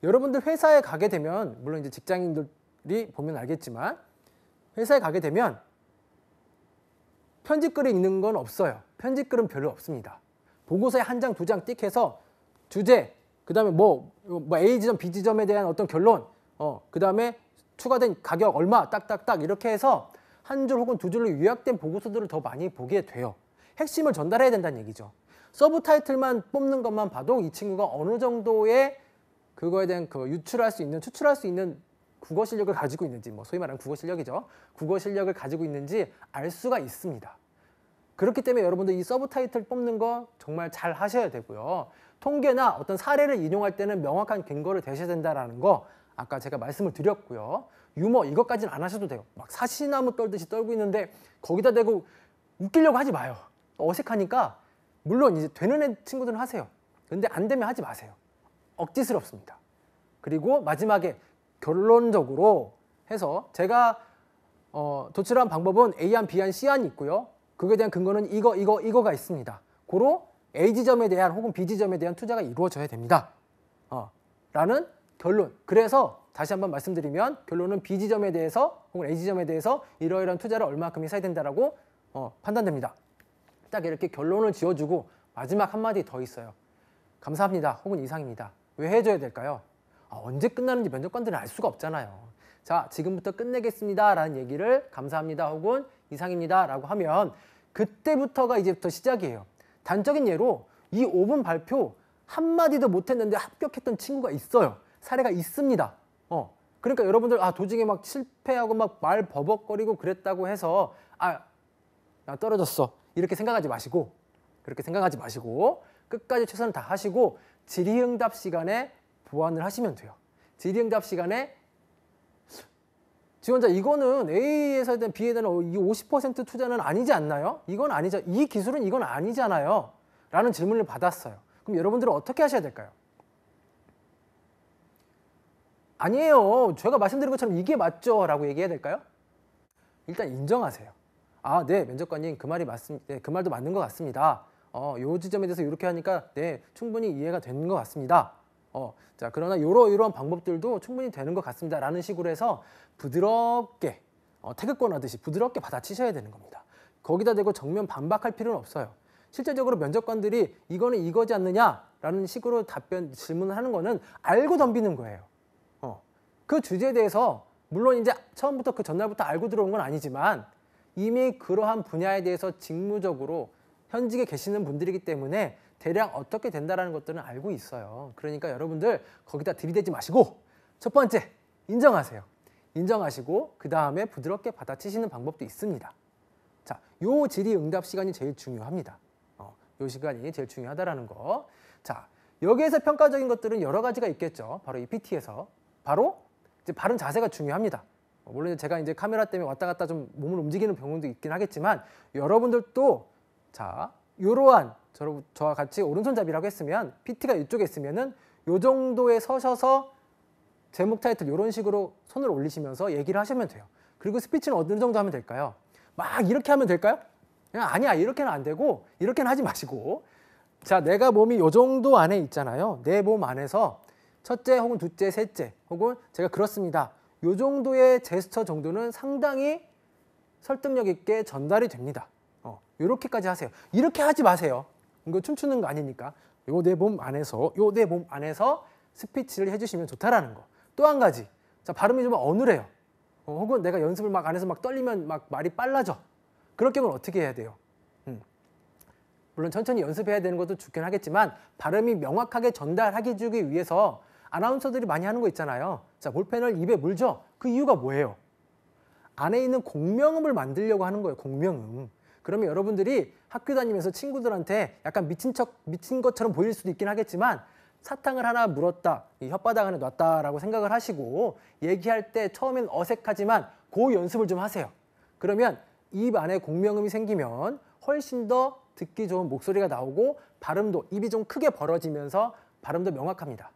여러분들 회사에 가게 되면, 물론 이제 직장인들이 보면 알겠지만 회사에 가게 되면 편집글을 읽는 건 없어요. 편집글은 별로 없습니다. 보고서에 한 장, 두 장 띡 해서 주제, 그 다음에 뭐 A 지점, B 지점에 대한 어떤 결론, 그 다음에 추가된 가격 얼마, 딱딱딱 이렇게 해서 한 줄 혹은 두 줄로 요약된 보고서들을 더 많이 보게 돼요. 핵심을 전달해야 된다는 얘기죠. 서브 타이틀만 뽑는 것만 봐도 이 친구가 어느 정도의 그거에 대한 추출할 수 있는 국어 실력을 가지고 있는지, 뭐 소위 말하는 국어 실력이죠. 국어 실력을 가지고 있는지 알 수가 있습니다. 그렇기 때문에 여러분들 이 서브 타이틀 뽑는 거 정말 잘 하셔야 되고요. 통계나 어떤 사례를 인용할 때는 명확한 근거를 대셔야 된다는 거 아까 제가 말씀을 드렸고요. 유머 이것까지는 안 하셔도 돼요. 막 사시나무 떨듯이 떨고 있는데 거기다 대고 웃기려고 하지 마요. 어색하니까 물론 이제 되는 친구들은 하세요. 근데 안 되면 하지 마세요. 억지스럽습니다. 그리고 마지막에 결론적으로 해서 제가 도출한 방법은 A안, B안, C안이 있고요. 그거에 대한 근거는 이거가 있습니다. 고로 A 지점에 대한 혹은 B 지점에 대한 투자가 이루어져야 됩니다. 라는 결론. 그래서 다시 한번 말씀드리면 결론은 B 지점에 대해서 혹은 A 지점에 대해서 이러이러한 투자를 얼마큼 해야 된다라고 판단됩니다. 딱 이렇게 결론을 지어주고 마지막 한마디 더 있어요. 감사합니다. 혹은 이상입니다. 왜 해줘야 될까요? 언제 끝나는지 면접관들은 알 수가 없잖아요. 자, 지금부터 끝내겠습니다 라는 얘기를 감사합니다 혹은 이상입니다 라고 하면 그때부터가 이제부터 시작이에요. 단적인 예로 이 5분 발표 한마디도 못했는데 합격했던 친구가 있어요. 사례가 있습니다. 그러니까 여러분들 도중에 막 실패하고 막 말 버벅거리고 그랬다고 해서 나 떨어졌어 이렇게 생각하지 마시고, 그렇게 생각하지 마시고 끝까지 최선을 다하시고 질의응답 시간에 보완을 하시면 돼요. 질의응답 시간에 지원자 이거는 A에서 대한 B에 대한 이 50% 투자는 아니지 않나요? 이건 아니죠. 이 기술은 이건 아니잖아요. 라는 질문을 받았어요. 그럼 여러분들은 어떻게 하셔야 될까요? 아니에요. 제가 말씀드린 것처럼 이게 맞죠? 라고 얘기해야 될까요? 일단 인정하세요. 네, 면접관님 그 말이 그 말도 맞는 것 같습니다. 요 지점에 대해서 이렇게 하니까 네, 충분히 이해가 되는 것 같습니다. 자, 그러나 이러한 방법들도 충분히 되는 것 같습니다. 라는 식으로 해서 부드럽게 태극권 하듯이 부드럽게 받아치셔야 되는 겁니다. 거기다 대고 정면 반박할 필요는 없어요. 실제적으로 면접관들이 이거는 이거지 않느냐라는 식으로 질문을 하는 거는 알고 덤비는 거예요. 그 주제에 대해서 물론 이제 처음부터 그 전날부터 알고 들어온 건 아니지만 이미 그러한 분야에 대해서 직무적으로 현직에 계시는 분들이기 때문에 대략 어떻게 된다라는 것들은 알고 있어요. 그러니까 여러분들 거기다 들이대지 마시고 첫 번째 인정하세요. 인정하시고 그 다음에 부드럽게 받아치시는 방법도 있습니다. 자, 요 질의응답 시간이 제일 중요합니다. 요 시간이 제일 중요하다라는 거. 자, 여기에서 평가적인 것들은 여러 가지가 있겠죠. 바로 이 PT에서 바로 이제 바른 자세가 중요합니다. 물론 제가 이제 카메라 때문에 왔다 갔다 좀 몸을 움직이는 경우도 있긴 하겠지만 여러분들도 자, 이러한 저와 같이 오른손잡이라고 했으면 PT가 이쪽에 있으면은 요 정도에 서셔서 제목 타이틀 이런 식으로 손을 올리시면서 얘기를 하시면 돼요. 그리고 스피치는 어느 정도 하면 될까요? 막 이렇게 하면 될까요? 그냥 아니야, 이렇게는 안 되고 이렇게는 하지 마시고 자, 내가 몸이 요 정도 안에 있잖아요. 내 몸 안에서 첫째 혹은 둘째, 셋째 혹은 제가 그렇습니다. 요 정도의 제스처 정도는 상당히 설득력 있게 전달이 됩니다. 이렇게까지 하세요. 이렇게 하지 마세요. 이거 춤추는 거 아니니까. 요 내 몸 안에서 스피치를 해주시면 좋다라는 거. 또 한 가지. 자, 발음이 좀 어눌해요. 혹은 내가 연습을 막 안에서 막 떨리면 막 말이 빨라져. 그럴 경우는 어떻게 해야 돼요? 물론 천천히 연습해야 되는 것도 좋긴 하겠지만 발음이 명확하게 전달하기 주기 위해서 아나운서들이 많이 하는 거 있잖아요. 자, 볼펜을 입에 물죠. 그 이유가 뭐예요? 안에 있는 공명음을 만들려고 하는 거예요. 공명음. 그러면 여러분들이 학교 다니면서 친구들한테 약간 미친 것처럼 보일 수도 있긴 하겠지만 사탕을 하나 물었다, 이 혓바닥 안에 놨다라고 생각을 하시고 얘기할 때 처음엔 어색하지만 그 연습을 좀 하세요. 그러면 입 안에 공명음이 생기면 훨씬 더 듣기 좋은 목소리가 나오고 발음도 입이 좀 크게 벌어지면서 발음도 명확합니다.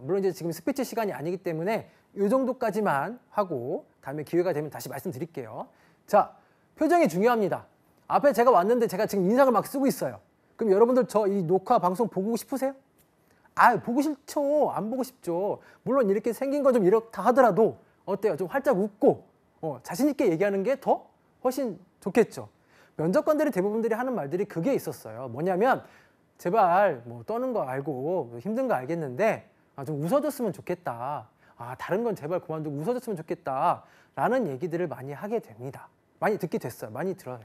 물론 이제 지금 스피치 시간이 아니기 때문에 이 정도까지만 하고 다음에 기회가 되면 다시 말씀드릴게요. 자, 표정이 중요합니다. 앞에 제가 왔는데 제가 지금 인상을 막 쓰고 있어요. 그럼 여러분들 저 이 녹화 방송 보고 싶으세요? 보고 싶죠. 안 보고 싶죠. 물론 이렇게 생긴 건 좀 이렇다 하더라도 어때요? 좀 활짝 웃고 자신 있게 얘기하는 게 더 훨씬 좋겠죠. 면접관들이 대부분들이 하는 말들이 그게 있었어요. 뭐냐면 제발 뭐 떠는 거 알고 힘든 거 알겠는데 좀 웃어줬으면 좋겠다. 다른 건 제발 그만두고 웃어줬으면 좋겠다. 라는 얘기들을 많이 하게 됩니다. 많이 듣게 됐어요. 많이 들어요.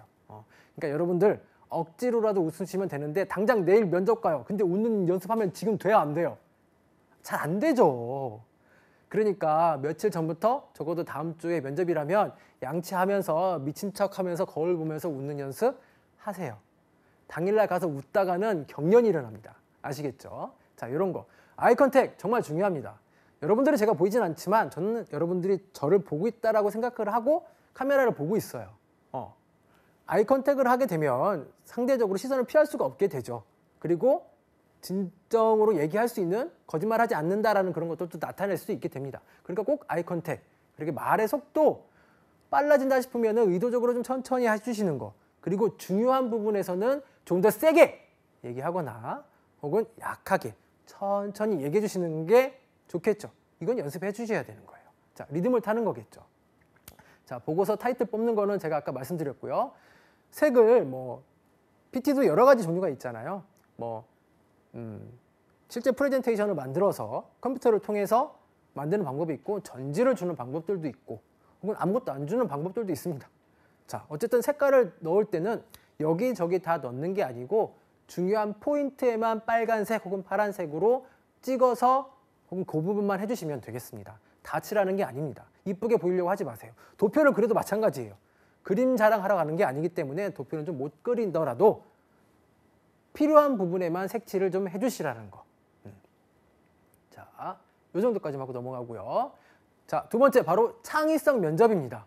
그러니까 여러분들 억지로라도 웃으시면 되는데 당장 내일 면접 가요. 근데 웃는 연습하면 지금 돼야 안 돼요? 잘 안 되죠. 그러니까 며칠 전부터 적어도 다음 주에 면접이라면 양치하면서 미친 척하면서 거울 보면서 웃는 연습 하세요. 당일날 가서 웃다가는 경련이 일어납니다. 아시겠죠? 자, 이런 거. 아이 컨택 정말 중요합니다. 여러분들이 제가 보이진 않지만 저는 여러분들이 저를 보고 있다라고 생각을 하고 카메라를 보고 있어요. 아이 컨택을 하게 되면 상대적으로 시선을 피할 수가 없게 되죠. 그리고 진정으로 얘기할 수 있는 거짓말하지 않는다라는 그런 것들도 나타낼 수 있게 됩니다. 그러니까 꼭 아이 컨택, 그리고 말의 속도 빨라진다 싶으면 의도적으로 좀 천천히 해주시는 거. 그리고 중요한 부분에서는 좀 더 세게 얘기하거나 혹은 약하게 천천히 얘기해 주시는 게 좋겠죠. 이건 연습해 주셔야 되는 거예요. 자, 리듬을 타는 거겠죠. 자, 보고서 타이틀 뽑는 거는 제가 아까 말씀드렸고요. 색을 PT도 여러 가지 종류가 있잖아요. 실제 프레젠테이션을 만들어서 컴퓨터를 통해서 만드는 방법이 있고 전지를 주는 방법들도 있고 혹은 아무것도 안 주는 방법들도 있습니다. 자, 어쨌든 색깔을 넣을 때는 여기저기 다 넣는 게 아니고 중요한 포인트에만 빨간색 혹은 파란색으로 찍어서 혹은 그 부분만 해주시면 되겠습니다. 다 칠하는 게 아닙니다. 이쁘게 보이려고 하지 마세요. 도표를 그래도 마찬가지예요. 그림 자랑하러 가는 게 아니기 때문에 도표는 좀 못 그리더라도 필요한 부분에만 색칠을 좀 해주시라는 거. 자, 이 정도까지 하고 넘어가고요. 자, 두 번째 바로 창의성 면접입니다.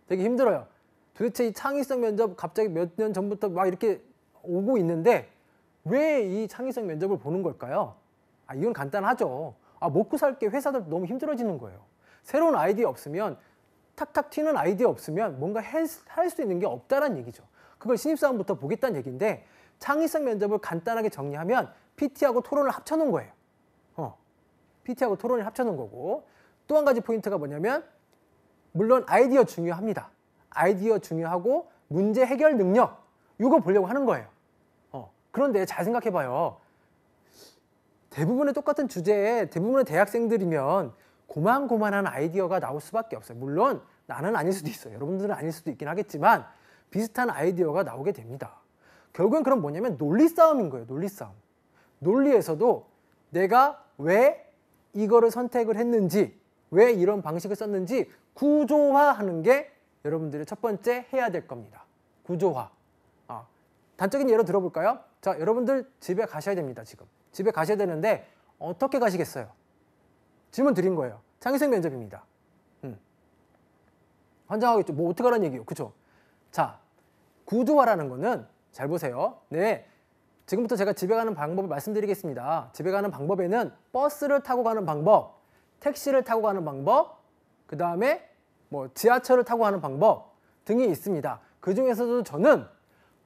되게 힘들어요. 도대체 이 창의성 면접 갑자기 몇 년 전부터 막 이렇게 오고 있는데 왜 이 창의성 면접을 보는 걸까요? 이건 간단하죠. 먹고 살게 회사들 너무 힘들어지는 거예요. 새로운 아이디어 없으면 탁탁 튀는 아이디어 없으면 뭔가 할 수 있는 게 없다는 얘기죠. 그걸 신입사원부터 보겠다는 얘기인데 창의성 면접을 간단하게 정리하면 PT하고 토론을 합쳐놓은 거예요. PT하고 토론을 합쳐놓은 거고, 또 한 가지 포인트가 뭐냐면 물론 아이디어 중요합니다. 아이디어 중요하고 문제 해결 능력, 이거 보려고 하는 거예요. 그런데 잘 생각해봐요. 대부분의 똑같은 주제에 대부분의 대학생들이면 고만고만한 아이디어가 나올 수밖에 없어요. 물론 나는 아닐 수도 있어요. 여러분들은 아닐 수도 있긴 하겠지만 비슷한 아이디어가 나오게 됩니다. 결국엔 그럼 뭐냐면 논리 싸움인 거예요. 논리 싸움. 논리에서도 내가 왜 이거를 선택을 했는지, 왜 이런 방식을 썼는지 구조화하는 게 여러분들이 첫 번째 해야 될 겁니다. 구조화. 단적인 예로 들어볼까요? 자, 여러분들 집에 가셔야 됩니다. 지금 집에 가셔야 되는데 어떻게 가시겠어요? 질문 드린 거예요. 창의성 면접입니다. 환장하겠죠. 뭐 어떻게 하라는 얘기예요. 그죠? 자, 구조화라는 거는 잘 보세요. 네, 지금부터 제가 집에 가는 방법을 말씀드리겠습니다. 집에 가는 방법에는 버스를 타고 가는 방법, 택시를 타고 가는 방법, 그 다음에 뭐 지하철을 타고 가는 방법 등이 있습니다. 그 중에서도 저는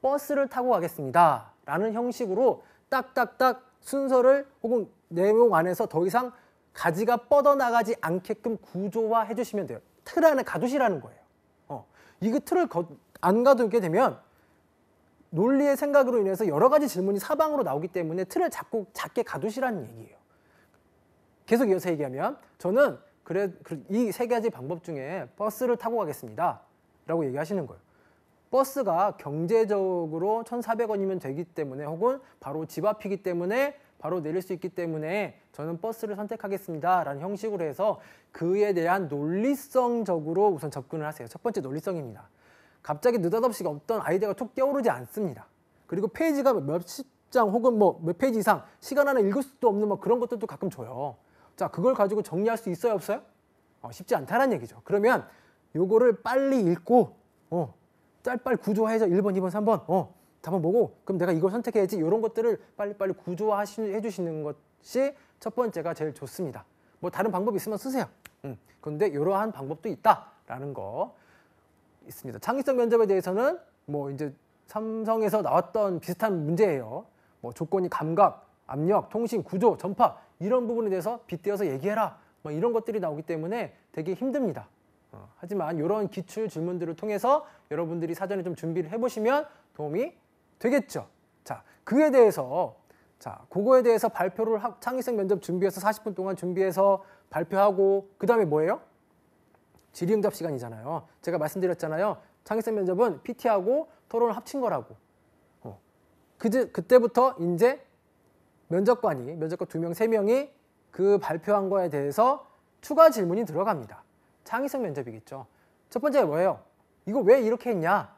버스를 타고 가겠습니다 라는 형식으로 딱딱딱 순서를 혹은 내용 안에서 더 이상 가지가 뻗어나가지 않게끔 구조화 해주시면 돼요. 틀 안에 가두시라는 거예요. 이게 틀을 안 가두게 되면 논리의 생각으로 인해서 여러 가지 질문이 사방으로 나오기 때문에 틀을 작게 가두시라는 얘기예요. 계속 이어서 얘기하면 저는 이 세 가지 방법 중에 버스를 타고 가겠습니다 라고 얘기하시는 거예요. 버스가 경제적으로 1,400원이면 되기 때문에 혹은 바로 집 앞이기 때문에 바로 내릴 수 있기 때문에 저는 버스를 선택하겠습니다 라는 형식으로 해서 그에 대한 논리성적으로 우선 접근을 하세요. 첫 번째 논리성입니다. 갑자기 느닷없이 어떤 아이디어가 툭 떠오르지 않습니다. 그리고 페이지가 몇십 장 혹은 뭐 몇 페이지 이상 시간 안에 읽을 수도 없는 뭐 그런 것들도 가끔 줘요. 자, 그걸 가지고 정리할 수 있어요, 없어요? 쉽지 않다는 얘기죠. 그러면 요거를 빨리 읽고 빨리 구조화해서 1번, 2번, 3번 답은 뭐고 그럼 내가 이걸 선택해야지, 이런 것들을 빨리빨리 구조화해 주시는 것이 첫 번째가 제일 좋습니다. 뭐 다른 방법이 있으면 쓰세요. 그런데 이러한 방법도 있다라는 거 있습니다. 창의성 면접에 대해서는 뭐 이제 삼성에서 나왔던 비슷한 문제예요. 뭐 조건이 감각, 압력, 통신, 구조, 전파 이런 부분에 대해서 빗대어서 얘기해라 뭐 이런 것들이 나오기 때문에 되게 힘듭니다. 하지만 이런 기출 질문들을 통해서 여러분들이 사전에 좀 준비를 해보시면 도움이 되겠죠. 자, 그거에 대해서 발표를 창의성 면접 준비해서 40분 동안 준비해서 발표하고 그 다음에 뭐예요? 질의응답 시간이잖아요. 제가 말씀드렸잖아요. 창의성 면접은 PT하고 토론을 합친 거라고. 그때부터 이제 면접관 2명, 3명이 그 발표한 거에 대해서 추가 질문이 들어갑니다. 창의성 면접이겠죠. 첫 번째가 뭐예요? 이거 왜 이렇게 했냐?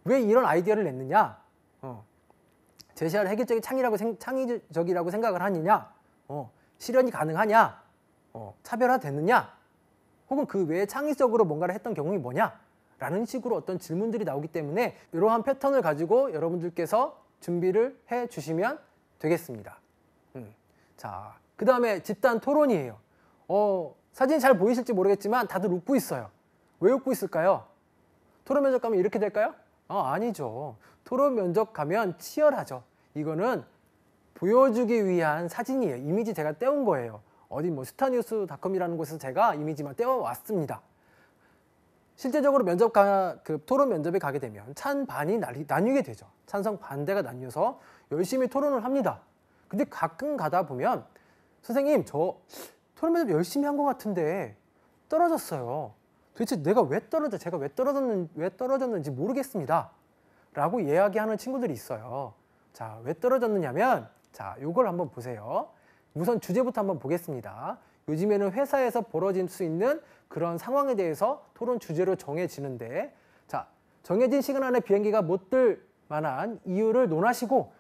왜 이런 아이디어를 냈느냐? 제시할 해결적인 창의적이라고 생각을 하느냐? 실현이 가능하냐? 차별화됐느냐? 혹은 그 외에 창의적으로 뭔가를 했던 경험이 뭐냐? 라는 식으로 어떤 질문들이 나오기 때문에 이러한 패턴을 가지고 여러분들께서 준비를 해 주시면 되겠습니다. 자, 그 다음에 집단 토론이에요. 사진이 잘 보이실지 모르겠지만 다들 웃고 있어요. 왜 웃고 있을까요? 토론 면접 가면 이렇게 될까요? 아니죠. 토론 면접 가면 치열하죠. 이거는 보여주기 위한 사진이에요. 이미지 제가 떼온 거예요. 어디 뭐 스타뉴스닷컴이라는 곳에서 제가 이미지만 떼어왔습니다. 실제적으로 토론 면접에 가게 되면 찬반이 나뉘게 되죠. 찬성 반대가 나뉘어서 열심히 토론을 합니다. 근데 가끔 가다 보면 선생님 저 토론 면접 열심히 한 것 같은데 떨어졌어요. 도대체 제가 왜 떨어졌는지 모르겠습니다 라고 이야기하는 친구들이 있어요. 자, 왜 떨어졌느냐면 자, 요걸 한번 보세요. 우선 주제부터 한번 보겠습니다. 요즘에는 회사에서 벌어질 수 있는 그런 상황에 대해서 토론 주제로 정해지는데, 자, 정해진 시간 안에 비행기가 못 들 만한 이유를 논하시고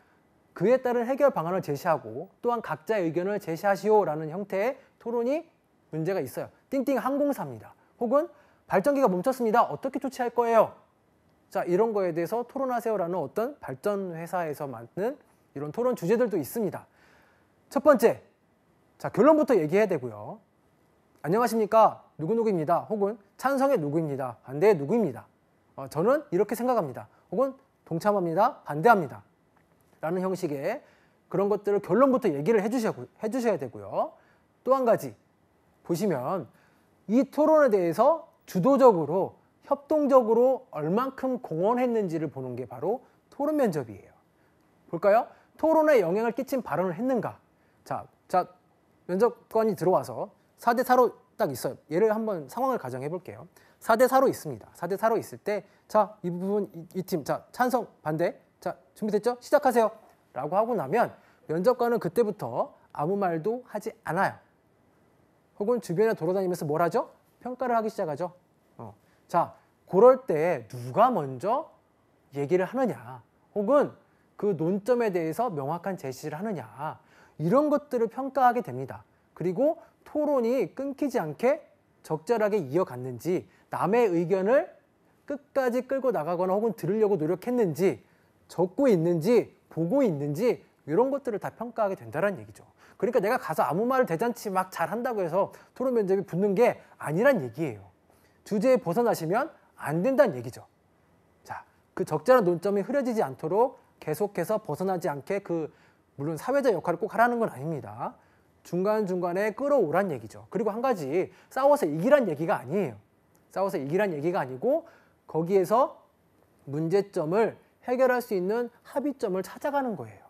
그에 따른 해결 방안을 제시하고 또한 각자의 의견을 제시하시오라는 형태의 토론이 문제가 있어요. 띵띵 항공사입니다. 혹은 발전기가 멈췄습니다. 어떻게 조치할 거예요? 자, 이런 거에 대해서 토론하세요라는 어떤 발전 회사에서 만든 이런 토론 주제들도 있습니다. 첫 번째, 자, 결론부터 얘기해야 되고요. 안녕하십니까? 누구누구입니다. 혹은 찬성의 누구입니다. 반대의 누구입니다. 저는 이렇게 생각합니다. 혹은 동참합니다. 반대합니다. 라는 형식의 그런 것들을 결론부터 얘기를 해주셔야 되고요. 또 한 가지 보시면 이 토론에 대해서 주도적으로 협동적으로 얼만큼 공헌했는지를 보는 게 바로 토론 면접이에요. 볼까요? 토론에 영향을 끼친 발언을 했는가? 자, 면접관이 들어와서 4대 4로 딱 있어요. 얘를 한번 상황을 가정해 볼게요. 4대 4로 있습니다. 4대 4로 있을 때, 자, 이 부분, 이 팀, 자, 찬성, 반대, 자, 준비됐죠? 시작하세요. 라고 하고 나면 면접관은 그때부터 아무 말도 하지 않아요. 혹은 주변에 돌아다니면서 뭘 하죠? 평가를 하기 시작하죠. 자, 그럴 때 누가 먼저 얘기를 하느냐, 혹은 그 논점에 대해서 명확한 제시를 하느냐, 이런 것들을 평가하게 됩니다. 그리고 토론이 끊기지 않게 적절하게 이어갔는지, 남의 의견을 끝까지 끌고 나가거나 혹은 들으려고 노력했는지, 적고 있는지, 보고 있는지, 이런 것들을 다 평가하게 된다는 얘기죠. 그러니까 내가 가서 아무 말 대잔치 막 잘한다고 해서 토론 면접이 붙는 게 아니란 얘기예요. 주제에 벗어나시면 안 된다는 얘기죠. 자, 그 적절한 논점이 흐려지지 않도록 계속해서 벗어나지 않게 물론 사회자 역할을 꼭 하라는 건 아닙니다. 중간중간에 끌어오란 얘기죠. 그리고 한 가지, 싸워서 이기란 얘기가 아니에요. 싸워서 이기란 얘기가 아니고 거기에서 문제점을 해결할 수 있는 합의점을 찾아가는 거예요.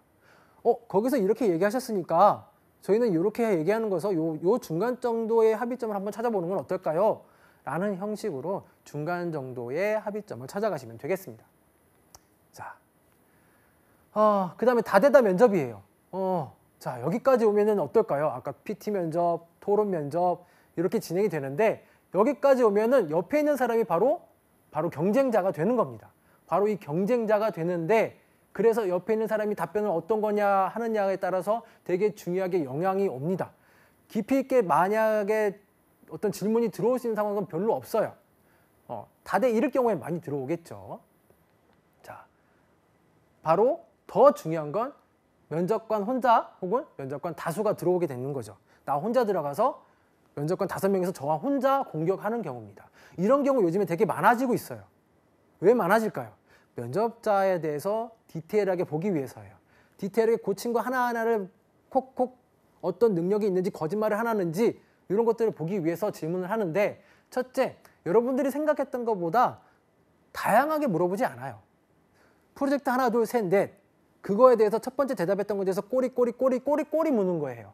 거기서 이렇게 얘기하셨으니까 저희는 이렇게 얘기하는 거서 요 중간 정도의 합의점을 한번 찾아보는 건 어떨까요? 라는 형식으로 중간 정도의 합의점을 찾아가시면 되겠습니다. 자, 그 다음에 다대다 면접이에요. 자, 여기까지 오면은 어떨까요? 아까 PT 면접, 토론 면접 이렇게 진행이 되는데, 여기까지 오면은 옆에 있는 사람이 바로 경쟁자가 되는 겁니다. 바로 이 경쟁자가 되는데, 그래서 옆에 있는 사람이 답변을 어떤 거냐 하느냐에 따라서 되게 중요하게 영향이 옵니다. 깊이 있게 만약에 어떤 질문이 들어올 수 있는 상황은 별로 없어요. 다대 1일 경우에 많이 들어오겠죠. 자, 바로 더 중요한 건 면접관 혼자 혹은 면접관 다수가 들어오게 되는 거죠. 나 혼자 들어가서 면접관 5명에서 저와 혼자 공격하는 경우입니다. 이런 경우 요즘에 되게 많아지고 있어요. 왜 많아질까요? 면접자에 대해서 디테일하게 보기 위해서예요. 디테일하게 고친 거 하나하나를 콕콕 어떤 능력이 있는지 거짓말을 하는지 이런 것들을 보기 위해서 질문을 하는데, 첫째, 여러분들이 생각했던 것보다 다양하게 물어보지 않아요. 프로젝트 하나, 둘, 셋, 넷, 그거에 대해서 첫 번째 대답했던 것에 대해서 꼬리 무는 거예요.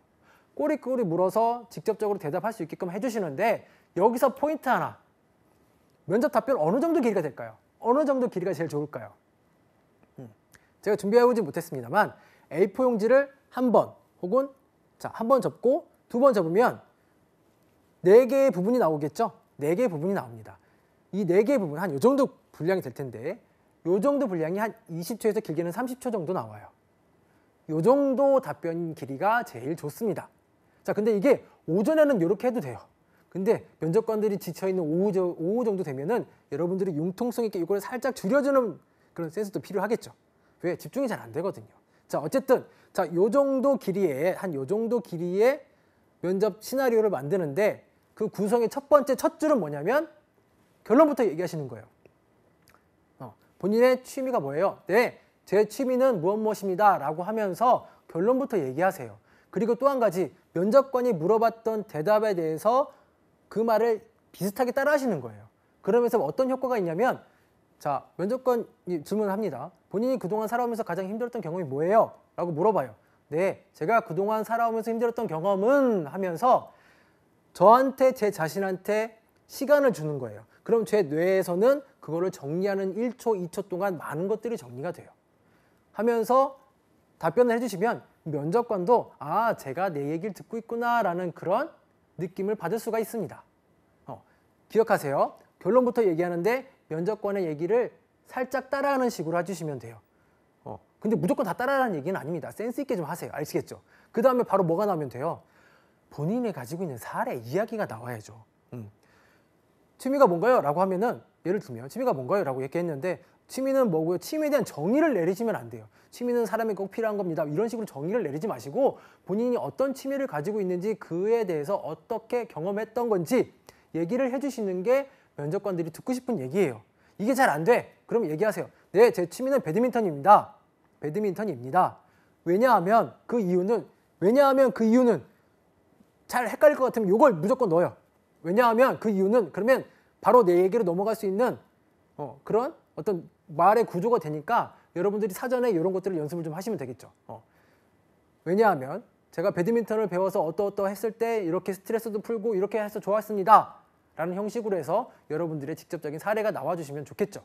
꼬리 물어서 직접적으로 대답할 수 있게끔 해주시는데, 여기서 포인트 하나, 면접 답변 어느 정도 길이가 될까요? 어느 정도 길이가 제일 좋을까요? 제가 준비해오지 못했습니다만 A4 용지를 한 번 혹은 한 번 접고 두 번 접으면 4개의 부분이 나오겠죠? 4개의 부분이 나옵니다. 이 4개의 부분, 한 요 정도 분량이 될 텐데, 요 정도 분량이 한 20초에서 길게는 30초 정도 나와요. 요 정도 답변 길이가 제일 좋습니다. 자, 근데 이게 오전에는 이렇게 해도 돼요. 근데 면접관들이 지쳐있는 오후 정도 되면은 여러분들이 융통성 있게 이걸 살짝 줄여주는 그런 센스도 필요하겠죠. 왜? 집중이 잘 안 되거든요. 자, 어쨌든 요 정도 길이의 면접 시나리오를 만드는데, 그 구성의 첫 줄은 뭐냐면 결론부터 얘기하시는 거예요. 본인의 취미가 뭐예요? 네, 제 취미는 무엇입니다 라고 하면서 결론부터 얘기하세요. 그리고 또 한 가지, 면접관이 물어봤던 대답에 대해서 그 말을 비슷하게 따라 하시는 거예요. 그러면서 어떤 효과가 있냐면, 자, 면접관이 질문을 합니다. 본인이 그동안 살아오면서 가장 힘들었던 경험이 뭐예요? 라고 물어봐요. 네, 제가 그동안 살아오면서 힘들었던 경험은 하면서 저한테, 제 자신한테 시간을 주는 거예요. 그럼 제 뇌에서는 그거를 정리하는 1초, 2초 동안 많은 것들이 정리가 돼요. 하면서 답변을 해주시면 면접관도 제가 내 얘기를 듣고 있구나 라는 그런 느낌을 받을 수가 있습니다. 기억하세요. 결론부터 얘기하는데 면접관의 얘기를 살짝 따라하는 식으로 해주시면 돼요. 근데 무조건 다 따라하는 얘기는 아닙니다. 센스 있게 좀 하세요. 아시겠죠? 그 다음에 바로 뭐가 나오면 돼요? 본인이 가지고 있는 사례, 이야기가 나와야죠. 취미가 뭔가요? 라고 하면은, 예를 들면 취미가 뭔가요? 라고 얘기했는데, 취미는 뭐고요? 취미에 대한 정의를 내리시면 안 돼요. 취미는 사람이 꼭 필요한 겁니다. 이런 식으로 정의를 내리지 마시고, 본인이 어떤 취미를 가지고 있는지, 그에 대해서 어떻게 경험했던 건지 얘기를 해주시는 게 면접관들이 듣고 싶은 얘기예요. 이게 잘 안 돼. 그럼 얘기하세요. 네, 제 취미는 배드민턴입니다. 왜냐하면 그 이유는 잘 헷갈릴 것 같으면 이걸 무조건 넣어요. 왜냐하면 그 이유는 그러면 바로 내 얘기로 넘어갈 수 있는 그런 어떤 말의 구조가 되니까 여러분들이 사전에 이런 것들을 연습을 좀 하시면 되겠죠. 왜냐하면 제가 배드민턴을 배워서 어떠했을 때 이렇게 스트레스도 풀고 이렇게 해서 좋았습니다. 라는 형식으로 해서 여러분들의 직접적인 사례가 나와주시면 좋겠죠.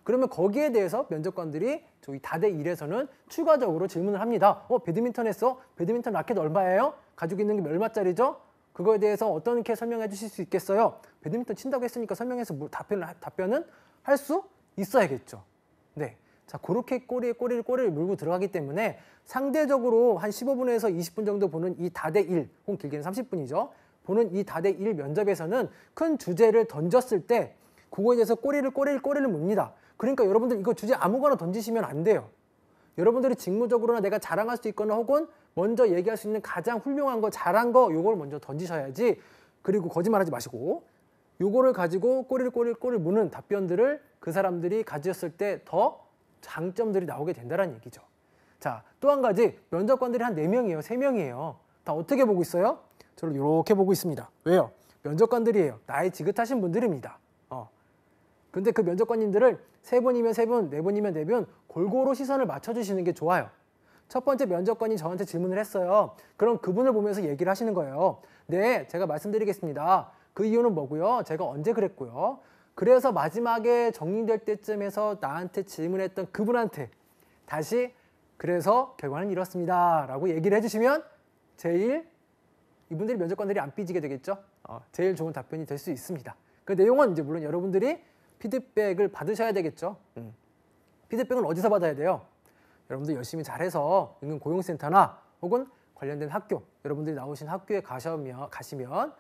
그러면 거기에 대해서 면접관들이 저희 다대 1에서는 추가적으로 질문을 합니다. 배드민턴 했어? 배드민턴 라켓 얼마예요? 가지고 있는 게 얼마짜리죠? 그거에 대해서 어떻게 설명해 주실 수 있겠어요? 배드민턴 친다고 했으니까 설명해서 답변은 할 수 있어야겠죠. 네. 자, 그렇게 꼬리를 물고 들어가기 때문에 상대적으로 한 15분에서 20분 정도 보는 이 다대 1, 혹은 길게는 30분이죠. 보는 이 다대 1 면접에서는 큰 주제를 던졌을 때 그거에 대해서 꼬리를 묻니다. 그러니까 여러분들 이거 주제 아무거나 던지시면 안 돼요. 여러분들이 직무적으로나 내가 자랑할 수 있거나 혹은 먼저 얘기할 수 있는 가장 훌륭한 거, 잘한 거 요걸 먼저 던지셔야지. 그리고 거짓말하지 마시고 요거를 가지고 꼬리를 무는 답변들을 그 사람들이 가졌을 때 더 장점들이 나오게 된다는 얘기죠. 자, 또 한 가지 면접관들이 한 4명이에요. 3명이에요. 다 어떻게 보고 있어요? 저를 이렇게 보고 있습니다. 왜요? 면접관들이에요. 나이 지긋하신 분들입니다. 근데 그 면접관님들을 3분이면 3분, 4분이면 4분 골고루 시선을 맞춰주시는 게 좋아요. 첫 번째 면접관이 저한테 질문을 했어요. 그럼 그분을 보면서 얘기를 하시는 거예요. 네, 제가 말씀드리겠습니다. 그 이유는 뭐고요? 제가 언제 그랬고요? 그래서 마지막에 정리될 때쯤에서 나한테 질문했던 그분한테 다시 그래서 결과는 이렇습니다. 라고 얘기를 해주시면 제일 이분들이 면접관들이 안 삐지게 되겠죠? 제일 좋은 답변이 될 수 있습니다. 그 내용은 이제 물론 여러분들이 피드백을 받으셔야 되겠죠. 피드백은 어디서 받아야 돼요? 여러분들 열심히 잘해서 인근 고용센터나 혹은 관련된 학교, 여러분들이 나오신 학교에 가시면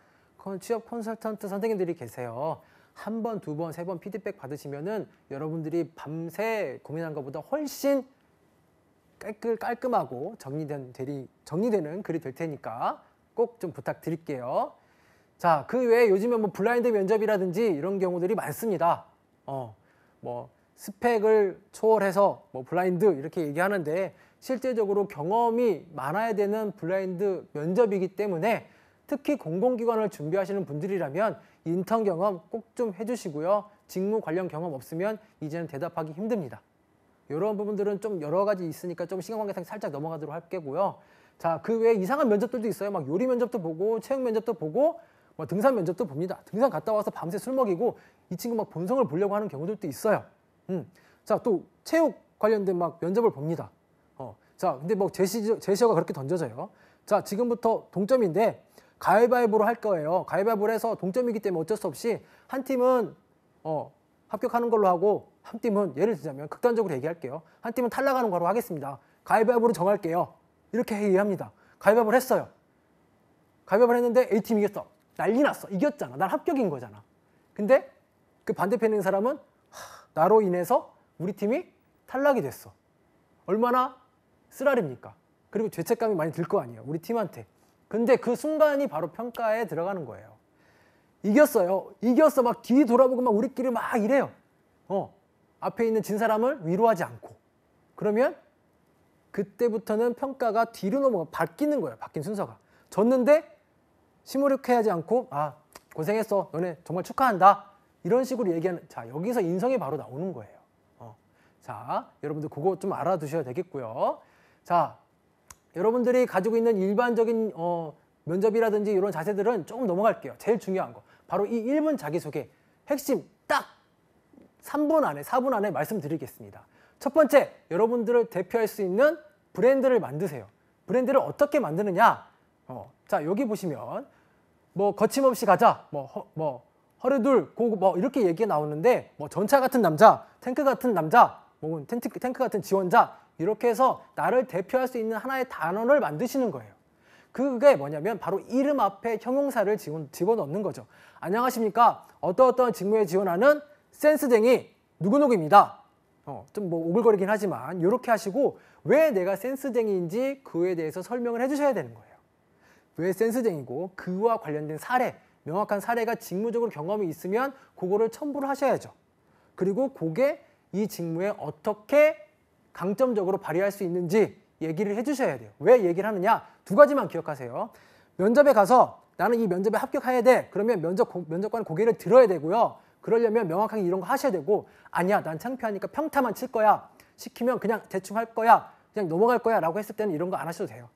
취업 컨설턴트 선생님들이 계세요. 한 번, 두 번, 세 번 피드백 받으시면은 여러분들이 밤새 고민한 것보다 훨씬 깔끔하고 정리되는 글이 될 테니까 꼭 좀 부탁드릴게요. 자, 그 외에 요즘에 뭐 블라인드 면접이라든지 이런 경우들이 많습니다. 뭐 스펙을 초월해서 뭐 블라인드 이렇게 얘기하는데 실제적으로 경험이 많아야 되는 블라인드 면접이기 때문에 특히 공공기관을 준비하시는 분들이라면 인턴 경험 꼭 좀 해주시고요. 직무 관련 경험 없으면 이제는 대답하기 힘듭니다. 이런 부분들은 좀 여러 가지 있으니까 좀 시간 관계상 살짝 넘어가도록 할 거고요. 자, 그 외에 이상한 면접들도 있어요. 막 요리 면접도 보고 체육 면접도 보고 뭐 등산 면접도 봅니다. 등산 갔다 와서 밤새 술 먹이고 이 친구 막 본성을 보려고 하는 경우들도 있어요. 자, 또 체육 관련된 막 면접을 봅니다. 자, 근데 뭐 제시어가 그렇게 던져져요. 자, 지금부터 동점인데 가위바위보로 할 거예요. 가위바위보를 해서 동점이기 때문에 어쩔 수 없이 한 팀은 합격하는 걸로 하고 한 팀은 예를 들자면 극단적으로 얘기할게요. 한 팀은 탈락하는 거로 하겠습니다. 가위바위보로 정할게요. 이렇게 얘기합니다. 가위바위보를 했어요. 가위바위보를 했는데 A팀이 이겼어. 난리 났어. 이겼잖아. 난 합격인 거잖아. 근데 그 반대편에 있는 사람은 나로 인해서 우리 팀이 탈락이 됐어. 얼마나 쓰라립니까? 그리고 죄책감이 많이 들 거 아니에요. 우리 팀한테. 근데 그 순간이 바로 평가에 들어가는 거예요. 이겼어요. 이겼어. 막 뒤 돌아보고 막 우리끼리 막 이래요. 앞에 있는 진 사람을 위로하지 않고. 그러면 그때부터는 평가가 뒤로 바뀌는 거예요. 바뀐 순서가. 졌는데 시무룩해하지 않고 고생했어. 너네 정말 축하한다. 이런 식으로 얘기하는, 자, 여기서 인성이 바로 나오는 거예요. 자, 여러분들 그거 좀 알아두셔야 되겠고요. 자, 여러분들이 가지고 있는 일반적인 면접이라든지 이런 자세들은 조금 넘어갈게요. 제일 중요한 거. 바로 이 1분 자기소개. 핵심 딱 3분 안에, 4분 안에 말씀드리겠습니다. 첫 번째, 여러분들을 대표할 수 있는 브랜드를 만드세요. 브랜드를 어떻게 만드느냐? 자, 여기 보시면 뭐 거침없이 가자. 허르둘 고고 뭐 이렇게 얘기가 나오는데 뭐 전차 같은 남자, 탱크 같은 남자, 뭐 탱크 같은 지원자 이렇게 해서 나를 대표할 수 있는 하나의 단어를 만드시는 거예요. 그게 뭐냐면 바로 이름 앞에 형용사를 집어넣는 거죠. 안녕하십니까? 어떠어떠한 직무에 지원하는 센스쟁이 누구누구입니다. 좀 뭐 오글거리긴 하지만 이렇게 하시고 왜 내가 센스쟁이인지 그에 대해서 설명을 해주셔야 되는 거예요. 왜 센스쟁이고 그와 관련된 사례, 명확한 사례가 직무적으로 경험이 있으면 그거를 첨부를 하셔야죠. 그리고 그게 이 직무에 어떻게 강점적으로 발휘할 수 있는지 얘기를 해주셔야 돼요. 왜 얘기를 하느냐? 두 가지만 기억하세요. 면접에 가서 나는 이 면접에 합격해야 돼. 그러면 면접관 고개를 들어야 되고요. 그러려면 명확하게 이런 거 하셔야 되고, 아니야, 난 창피하니까 평타만 칠 거야. 시키면 그냥 대충 할 거야. 그냥 넘어갈 거야 라고 했을 때는 이런 거 안 하셔도 돼요.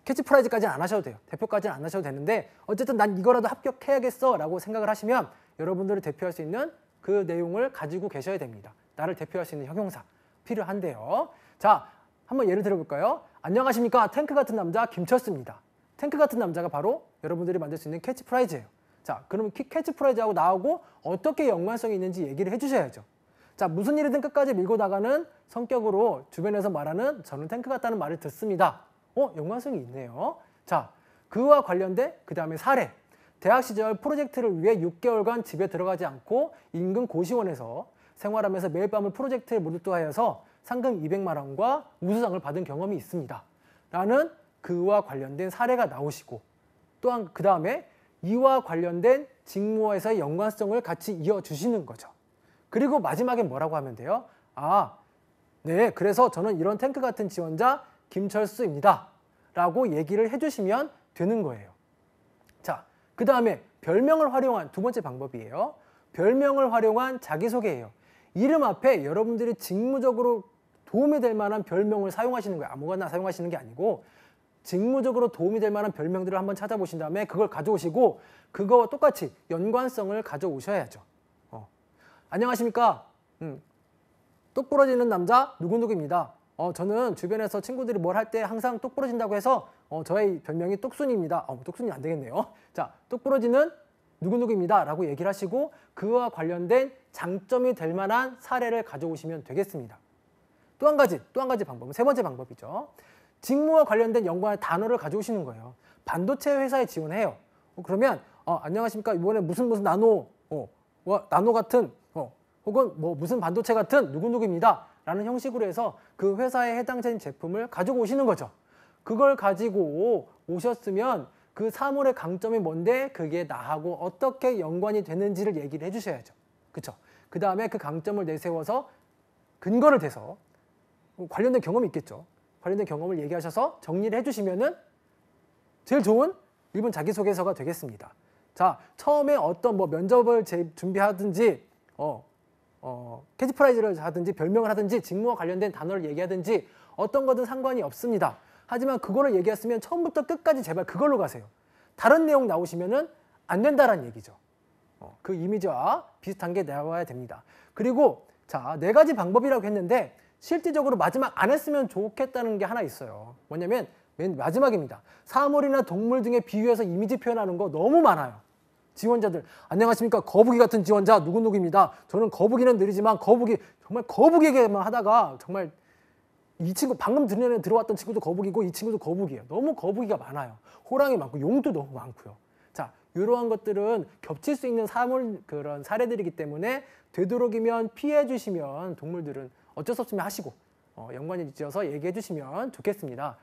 캐치프라이즈까지는 안 하셔도 돼요. 대표까지는 안 하셔도 되는데, 어쨌든 난 이거라도 합격해야겠어 라고 생각을 하시면 여러분들을 대표할 수 있는 그 내용을 가지고 계셔야 됩니다. 나를 대표할 수 있는 형용사 필요한데요. 자, 한번 예를 들어볼까요? 안녕하십니까, 탱크 같은 남자 김철수입니다. 탱크 같은 남자가 바로 여러분들이 만들 수 있는 캐치프라이즈예요. 자, 그러면 캐치프라이즈하고 나하고 어떻게 연관성이 있는지 얘기를 해주셔야죠. 자, 무슨 일이든 끝까지 밀고 나가는 성격으로 주변에서 말하는 저는 탱크 같다는 말을 듣습니다. 연관성이 있네요. 자, 그와 관련된 그 다음에 사례. 대학 시절 프로젝트를 위해 6개월간 집에 들어가지 않고 인근 고시원에서 생활하면서 매일 밤을 프로젝트에 몰두하여서 상금 200만 원과 우수상을 받은 경험이 있습니다. 라는 그와 관련된 사례가 나오시고, 또한 그 다음에 이와 관련된 직무에서의 연관성을 같이 이어주시는 거죠. 그리고 마지막에 뭐라고 하면 돼요? 네, 그래서 저는 이런 탱크 같은 지원자 김철수입니다. 라고 얘기를 해주시면 되는 거예요. 자, 그 다음에 별명을 활용한 두 번째 방법이에요. 별명을 활용한 자기소개예요. 이름 앞에 여러분들이 직무적으로 도움이 될 만한 별명을 사용하시는 거예요. 아무거나 사용하시는 게 아니고 직무적으로 도움이 될 만한 별명들을 한번 찾아보신 다음에 그걸 가져오시고 그거와 똑같이 연관성을 가져오셔야죠. 안녕하십니까? 똑 부러지는 남자 누구누구입니다. 저는 주변에서 친구들이 뭘 할 때 항상 똑 부러진다고 해서 저의 별명이 똑순이입니다. 똑순이 안 되겠네요. 자, 똑 부러지는 누구누구입니다. 라고 얘기를 하시고 그와 관련된 장점이 될 만한 사례를 가져오시면 되겠습니다. 또 한 가지 방법은 세 번째 방법이죠. 직무와 관련된 연관의 단어를 가져오시는 거예요. 반도체 회사에 지원해요. 그러면 안녕하십니까? 이번에 무슨 나노, 나노 같은 혹은 뭐 무슨 반도체 같은 누구누구입니다. 라는 형식으로 해서 그 회사에 해당되는 제품을 가지고 오시는 거죠. 그걸 가지고 오셨으면 그 사물의 강점이 뭔데 그게 나하고 어떻게 연관이 되는지를 얘기를 해주셔야죠. 그렇죠? 그 다음에 그 강점을 내세워서 근거를 대서 관련된 경험이 있겠죠. 관련된 경험을 얘기하셔서 정리를 해주시면은 제일 좋은 1분 자기소개서가 되겠습니다. 자, 처음에 어떤 면접을 준비하든지 캐치프라이즈를 하든지 별명을 하든지 직무와 관련된 단어를 얘기하든지 어떤 거든 상관이 없습니다. 하지만 그거를 얘기했으면 처음부터 끝까지 제발 그걸로 가세요. 다른 내용 나오시면은 안 된다라는 얘기죠. 그 이미지와 비슷한 게 나와야 됩니다. 그리고 자, 4가지 방법이라고 했는데 실질적으로 마지막 안 했으면 좋겠다는 게 하나 있어요. 뭐냐면 맨 마지막입니다. 사물이나 동물 등에 비유해서 이미지 표현하는 거 너무 많아요. 지원자들 안녕하십니까, 거북이 같은 지원자 누구누구입니다. 저는 거북이는 느리지만 정말 거북이 얘기만 하다가 정말 이 친구 방금 들어왔던 친구도 거북이고 이 친구도 거북이에요. 너무 거북이가 많아요. 호랑이 많고 용도 너무 많고요. 자, 이러한 것들은 겹칠 수 있는 그런 사례들이기 때문에 되도록이면 피해 주시면 동물들은 어쩔 수 없으면 하시고 연관이 지어서 얘기해 주시면 좋겠습니다.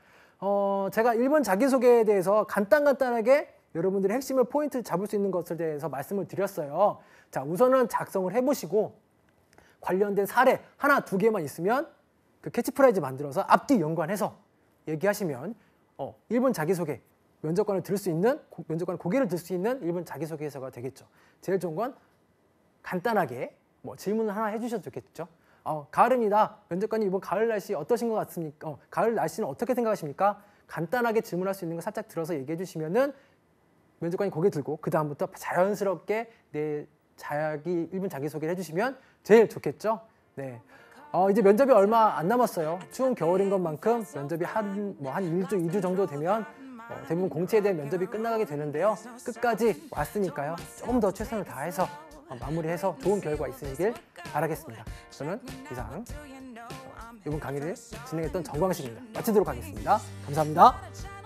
제가 1번 자기소개에 대해서 간단하게 여러분들의 핵심을 포인트 잡을 수 있는 것에 대해서 말씀을 드렸어요. 자, 우선은 작성을 해보시고 관련된 사례 하나, 2개만 있으면 그 캐치프라이즈 만들어서 앞뒤 연관해서 얘기하시면 1분 자기소개, 면접관을 들을 수 있는, 면접관 고개를 들 수 있는 1분 자기소개서가 되겠죠. 제일 좋은 건 간단하게 질문을 하나 해주셔도 좋겠죠. 가을입니다. 면접관님 이번 가을 날씨 어떠신 것 같습니까? 가을 날씨는 어떻게 생각하십니까? 간단하게 질문할 수 있는 거 살짝 들어서 얘기해 주시면은 면접관이 고개 들고 그 다음부터 자연스럽게 내 자기 1분 자기소개를 해주시면 제일 좋겠죠. 네. 이제 면접이 얼마 안 남았어요. 추운 겨울인 것만큼 면접이 한 1주, 2주 정도 되면 대부분 공채에 대한 면접이 끝나가게 되는데요. 끝까지 왔으니까요. 조금 더 최선을 다해서 마무리해서 좋은 결과 있으시길 바라겠습니다. 저는 이상 이번 강의를 진행했던 정광식입니다. 마치도록 하겠습니다. 감사합니다.